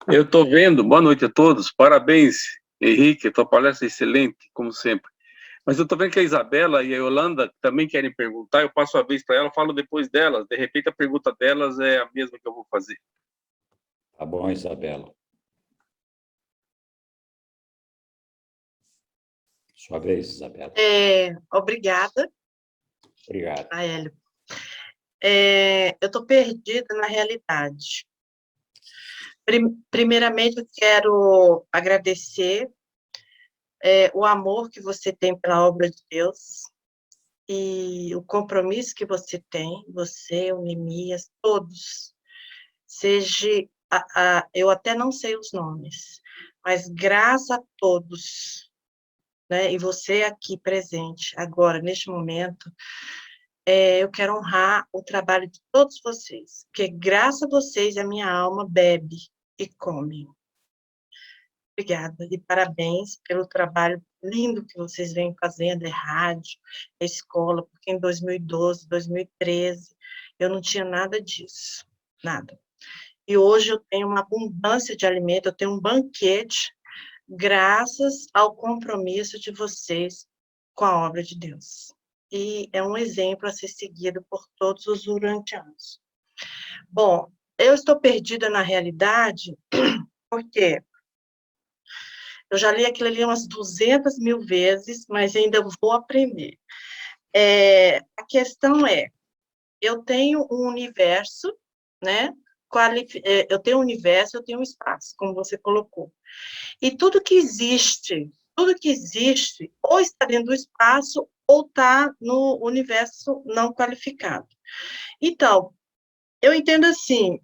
Eu estou vendo, boa noite a todos, parabéns, Henrique, a tua palestra é excelente, como sempre. Mas eu estou vendo que a Isabela e a Yolanda também querem perguntar, eu passo a vez para ela, eu falo depois delas, de repente a pergunta delas é a mesma que eu vou fazer.
Tá bom, Isabela. Sua vez, Isabela.
Obrigada.
Obrigado.
Hélio. Eu estou perdida na realidade. Primeiramente, eu quero agradecer o amor que você tem pela obra de Deus e o compromisso que você tem, você, o Neemias, todos. Eu até não sei os nomes, mas graças a todos, né, e você aqui presente, agora, neste momento, eu quero honrar o trabalho de todos vocês, porque graças a vocês a minha alma bebe e come. Obrigada e parabéns pelo trabalho lindo que vocês vêm fazendo, rádio, escola, porque em 2012, 2013, eu não tinha nada disso, nada. E hoje eu tenho uma abundância de alimento, eu tenho um banquete, graças ao compromisso de vocês com a obra de Deus. E é um exemplo a ser seguido por todos os urantianos. Bom, eu estou perdida na realidade, porque eu já li aquilo ali umas 200.000 vezes, mas ainda vou aprender. A questão eu tenho um universo, né? Eu tenho um universo, eu tenho um espaço, como você colocou. E tudo que existe, ou está dentro do espaço, ou está no universo não qualificado. Então, eu entendo assim,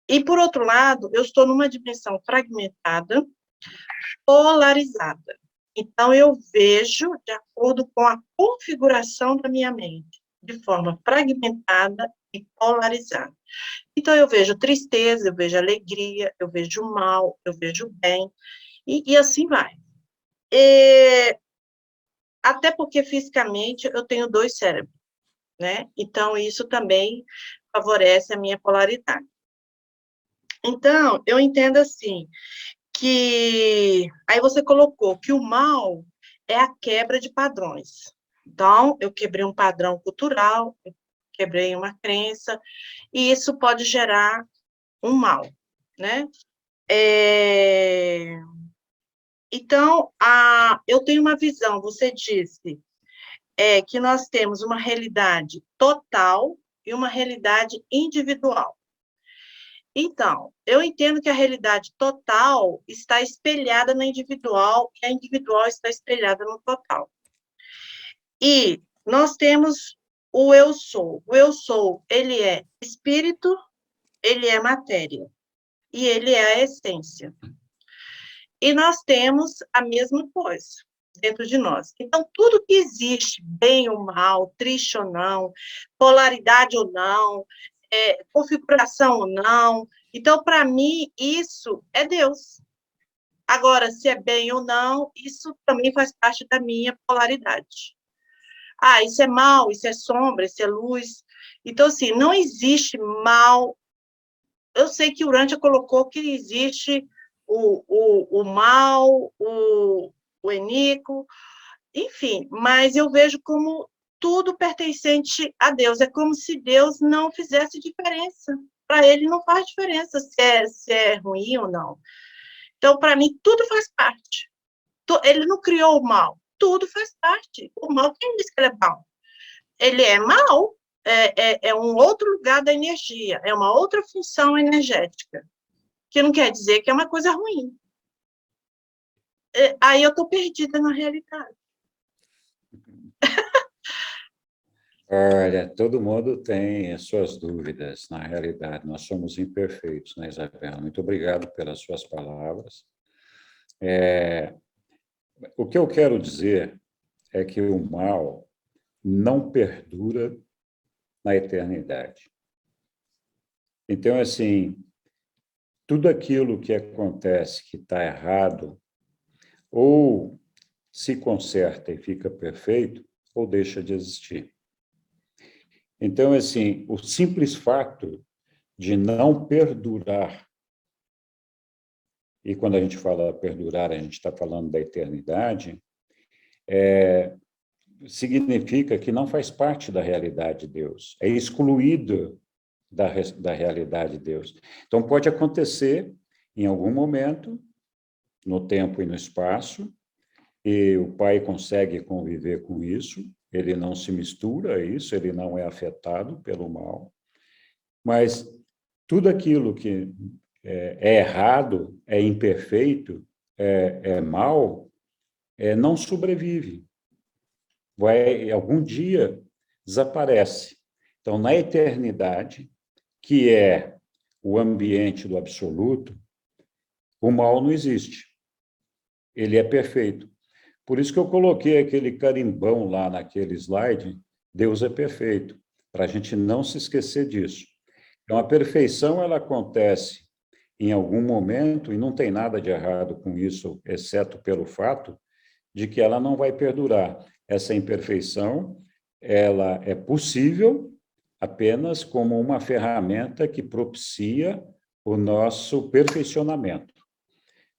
e por outro lado, eu estou numa dimensão fragmentada, polarizada. Então, eu vejo de acordo com a configuração da minha mente, de forma fragmentada e polarizada. Então, eu vejo tristeza, eu vejo alegria, eu vejo mal, eu vejo bem, e assim vai. Até porque, fisicamente, eu tenho 2 cérebros, né? Então, isso também favorece a minha polaridade. Então, eu entendo assim, que aí você colocou que o mal é a quebra de padrões. Então, eu quebrei um padrão cultural, eu quebrei uma crença, e isso pode gerar um mal, né? Então, eu tenho uma visão, você disse, que nós temos uma realidade total e uma realidade individual. Então, eu entendo que a realidade total está espelhada na individual, e a individual está espelhada no total. E nós temos o eu sou. O eu sou, ele é espírito, ele é matéria, e ele é a essência. E nós temos a mesma coisa dentro de nós. Então, tudo que existe, bem ou mal, triste ou não, polaridade ou não, configuração ou não. Então, para mim, isso é Deus. Agora, se é bem ou não, isso também faz parte da minha polaridade. Isso é mal, isso é sombra, isso é luz. Então, assim, não existe mal. Eu sei que Urântia colocou que existe o mal, o Enico, enfim, mas eu vejo como tudo pertencente a Deus. É como se Deus não fizesse diferença. Para ele não faz diferença se é ruim ou não. Então, para mim, tudo faz parte. Ele não criou o mal. Tudo faz parte. O mal, quem diz que ele é mal? Ele é mal. É um outro lugar da energia. É uma outra função energética. Que não quer dizer que é uma coisa ruim. Aí eu estou perdida na realidade.
Olha, todo mundo tem as suas dúvidas, na realidade. Nós somos imperfeitos, né, Isabela? Muito obrigado pelas suas palavras. O que eu quero dizer é que o mal não perdura na eternidade. Então, assim, tudo aquilo que acontece que está errado, ou se conserta e fica perfeito, ou deixa de existir. Então, assim, o simples fato de não perdurar, e quando a gente fala perdurar, a gente está falando da eternidade, significa que não faz parte da realidade de Deus, é excluído da realidade de Deus. Então, pode acontecer, em algum momento, no tempo e no espaço, e o pai consegue conviver com isso, ele não se mistura a isso, ele não é afetado pelo mal, mas tudo aquilo que é errado, é imperfeito, é mal, não sobrevive. Algum dia desaparece. Então, na eternidade, que é o ambiente do absoluto, o mal não existe. Ele é perfeito. Por isso que eu coloquei aquele carimbão lá naquele slide, Deus é perfeito, para a gente não se esquecer disso. Então, a perfeição, ela acontece em algum momento, e não tem nada de errado com isso, exceto pelo fato de que ela não vai perdurar. Essa imperfeição, ela é possível apenas como uma ferramenta que propicia o nosso perfeccionamento,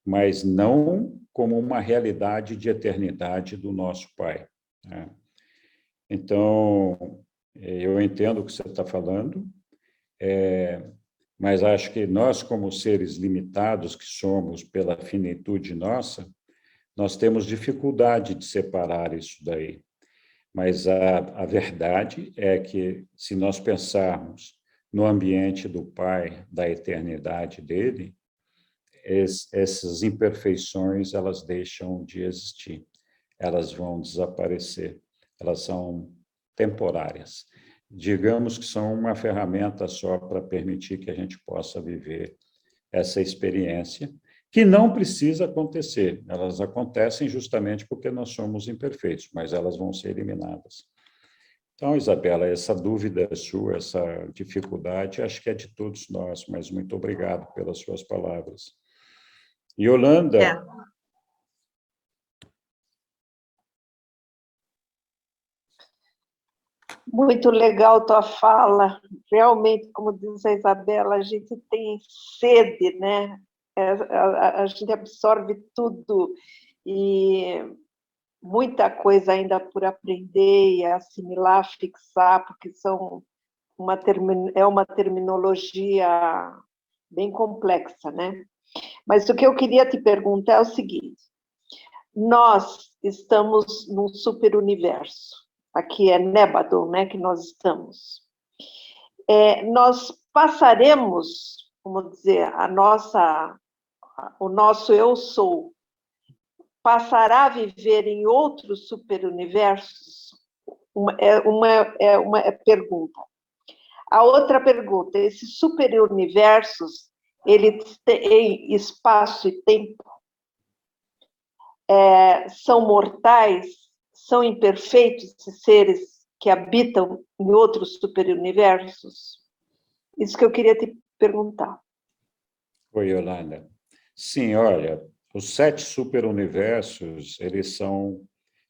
mas não como uma realidade de eternidade do nosso Pai, né? Então, eu entendo o que você está falando, mas acho que nós, como seres limitados que somos pela finitude nossa, nós temos dificuldade de separar isso daí. Mas a verdade é que, se nós pensarmos no ambiente do Pai, da eternidade dele, essas imperfeições, elas deixam de existir, elas vão desaparecer, elas são temporárias. Digamos que são uma ferramenta só para permitir que a gente possa viver essa experiência, que não precisa acontecer. Elas acontecem justamente porque nós somos imperfeitos, mas elas vão ser eliminadas. Então, Isabela, essa dúvida sua, essa dificuldade, acho que é de todos nós, mas muito obrigado pelas suas palavras. Yolanda...
Muito legal tua fala. Realmente, como diz a Isabela, a gente tem sede, né? A gente absorve tudo e muita coisa ainda por aprender e assimilar, fixar, porque é uma terminologia bem complexa, né? Mas o que eu queria te perguntar é o seguinte: nós estamos num superuniverso. Aqui é Nébadon, né, que nós estamos. Nós passaremos, como dizer, o nosso eu sou, passará a viver em outros superuniversos? Uma pergunta. A outra pergunta: esses superuniversos, eles têm espaço e tempo? São mortais? São imperfeitos esses seres que habitam em outros superuniversos? Isso que eu queria te perguntar.
Oi, Yolanda. Sim, olha, os 7 superuniversos, eles são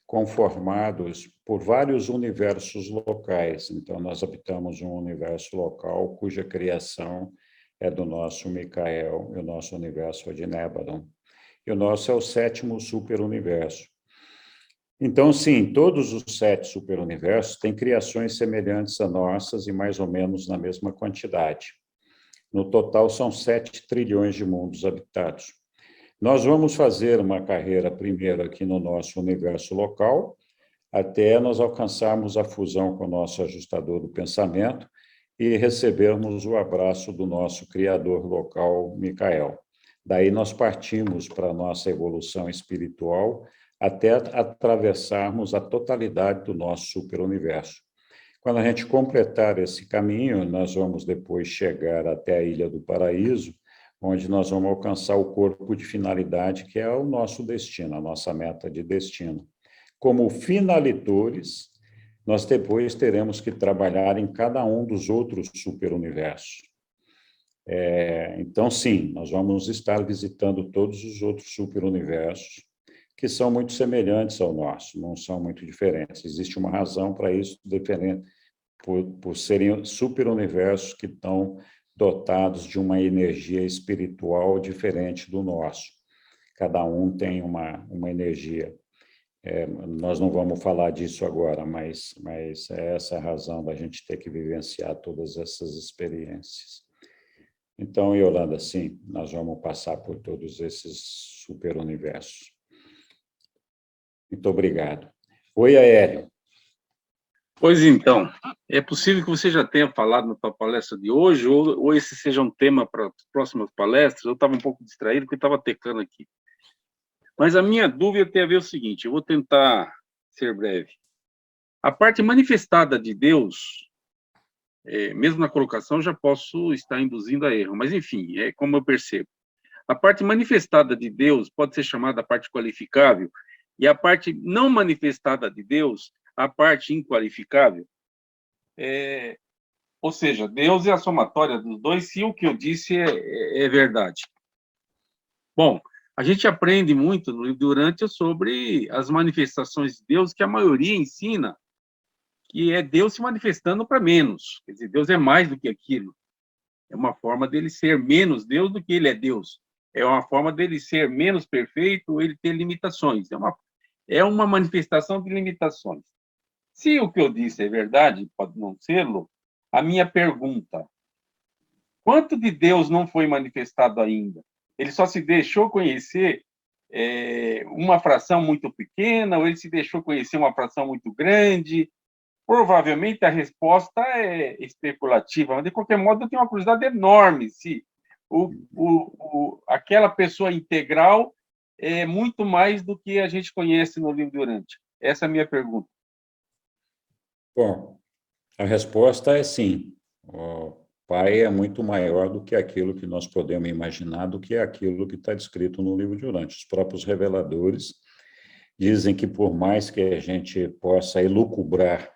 conformados por vários universos locais. Então, nós habitamos um universo local cuja criação é do nosso Micael, e o nosso universo é de Nébadon. E o nosso é o 7º superuniverso. Então, sim, todos os 7 superuniversos têm criações semelhantes a nossas e mais ou menos na mesma quantidade. No total, são 7 trilhões de mundos habitados. Nós vamos fazer uma carreira primeiro aqui no nosso universo local, até nós alcançarmos a fusão com o nosso ajustador do pensamento e recebermos o abraço do nosso criador local, Micael. Daí nós partimos para a nossa evolução espiritual, até atravessarmos a totalidade do nosso superuniverso. Quando a gente completar esse caminho, nós vamos depois chegar até a Ilha do Paraíso, onde nós vamos alcançar o corpo de finalidade, que é o nosso destino, a nossa meta de destino. Como finalitores, nós depois teremos que trabalhar em cada um dos outros superuniversos. Então, sim, nós vamos estar visitando todos os outros superuniversos, que são muito semelhantes ao nosso, não são muito diferentes. Existe uma razão para isso, diferente, por serem superuniversos que estão dotados de uma energia espiritual diferente do nosso. Cada um tem uma energia. Nós não vamos falar disso agora, mas é essa a razão da gente ter que vivenciar todas essas experiências. Então, Yolanda, sim, nós vamos passar por todos esses superuniversos. Muito obrigado. Oi, Aéreo.
Pois então, é possível que você já tenha falado na sua palestra de hoje, ou esse seja um tema para as próximas palestras. Eu estava um pouco distraído, porque estava teclando aqui. Mas a minha dúvida tem a ver o seguinte, eu vou tentar ser breve. A parte manifestada de Deus, mesmo na colocação, já posso estar induzindo a erro, mas, enfim, é como eu percebo. A parte manifestada de Deus pode ser chamada parte qualificável, e a parte não manifestada de Deus, a parte inqualificável. Ou seja, Deus é a somatória dos dois, se o que eu disse é verdade. Bom, a gente aprende muito no livro Durante sobre as manifestações de Deus, que a maioria ensina que é Deus se manifestando para menos. Quer dizer, Deus é mais do que aquilo. É uma forma dele ser menos Deus do que ele é Deus. É uma forma dele ser menos perfeito, ele ter limitações. É uma manifestação de limitações. Se o que eu disse é verdade, pode não ser-lo, a minha pergunta: quanto de Deus não foi manifestado ainda? Ele só se deixou conhecer uma fração muito pequena, ou ele se deixou conhecer uma fração muito grande? Provavelmente a resposta é especulativa, mas de qualquer modo eu tenho uma curiosidade enorme se aquela pessoa integral é muito mais do que a gente conhece no livro Durante. Essa é a minha pergunta.
Bom, a resposta é sim. O Pai é muito maior do que aquilo que nós podemos imaginar, do que aquilo que está descrito no livro Durante. Os próprios reveladores dizem que, por mais que a gente possa elucubrar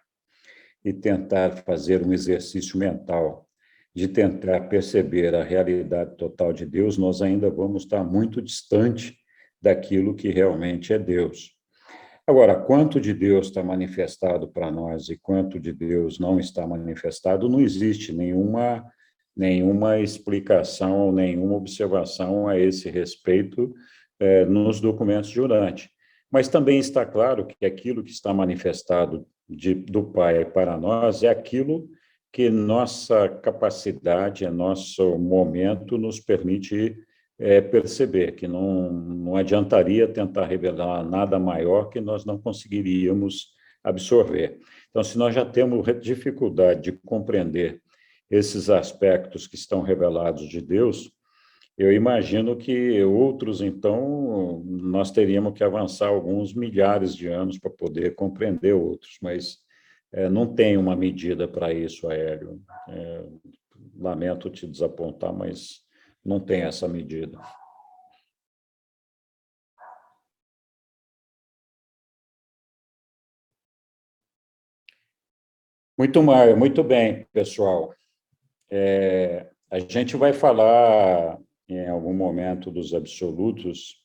e tentar fazer um exercício mental de tentar perceber a realidade total de Deus, nós ainda vamos estar muito distante daquilo que realmente é Deus. Agora, quanto de Deus está manifestado para nós e quanto de Deus não está manifestado, não existe nenhuma explicação ou nenhuma observação a esse respeito nos documentos de Durante. Mas também está claro que aquilo que está manifestado do Pai para nós é aquilo que nossa capacidade, nosso momento nos permite perceber, que não adiantaria tentar revelar nada maior que nós não conseguiríamos absorver. Então, se nós já temos dificuldade de compreender esses aspectos que estão revelados de Deus, eu imagino que outros, então, nós teríamos que avançar alguns milhares de anos para poder compreender outros, mas não tem uma medida para isso, Aélio. Lamento te desapontar, mas não tem essa medida. Muito bem, pessoal. A gente vai falar em algum momento dos absolutos,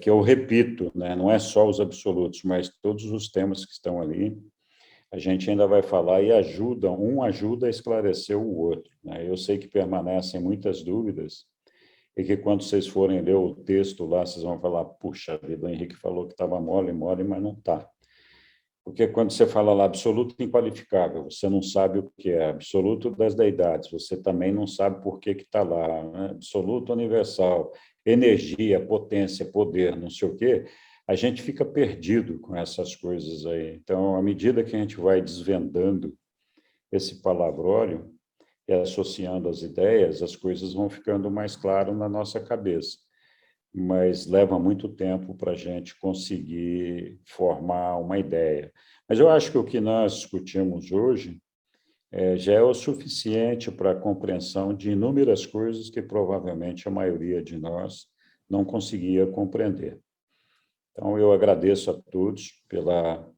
que eu repito, né, não é só os absolutos, mas todos os temas que estão ali, a gente ainda vai falar e um ajuda a esclarecer o outro, né? Eu sei que permanecem muitas dúvidas, e que quando vocês forem ler o texto lá, vocês vão falar, puxa vida, o Henrique falou que estava mole, mas não está. Porque quando você fala lá absoluto inqualificável, você não sabe o que é absoluto das deidades, você também não sabe por que está lá, né? Absoluto universal, energia, potência, poder, não sei o quê, a gente fica perdido com essas coisas aí. Então, à medida que a gente vai desvendando esse palavrório e associando as ideias, as coisas vão ficando mais claras na nossa cabeça. Mas leva muito tempo para a gente conseguir formar uma ideia. Mas eu acho que o que nós discutimos hoje já é o suficiente para a compreensão de inúmeras coisas que provavelmente a maioria de nós não conseguia compreender. Então, eu agradeço a todos pela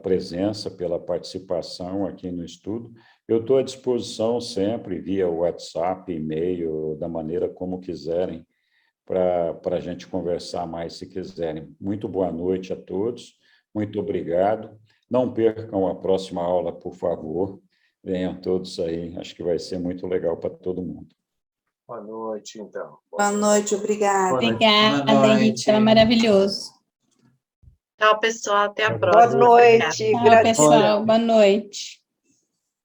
presença, pela participação aqui no estudo. Eu estou à disposição sempre, via WhatsApp, e-mail, da maneira como quiserem, para a gente conversar mais, se quiserem. Muito boa noite a todos, muito obrigado. Não percam a próxima aula, por favor. Venham todos aí, acho que vai ser muito legal para todo mundo.
Boa noite, então.
Boa noite, obrigada.
Obrigada, Henrique, era maravilhoso.
Tchau, pessoal, até a próxima.
Boa noite,
Tchau, pessoal, boa noite.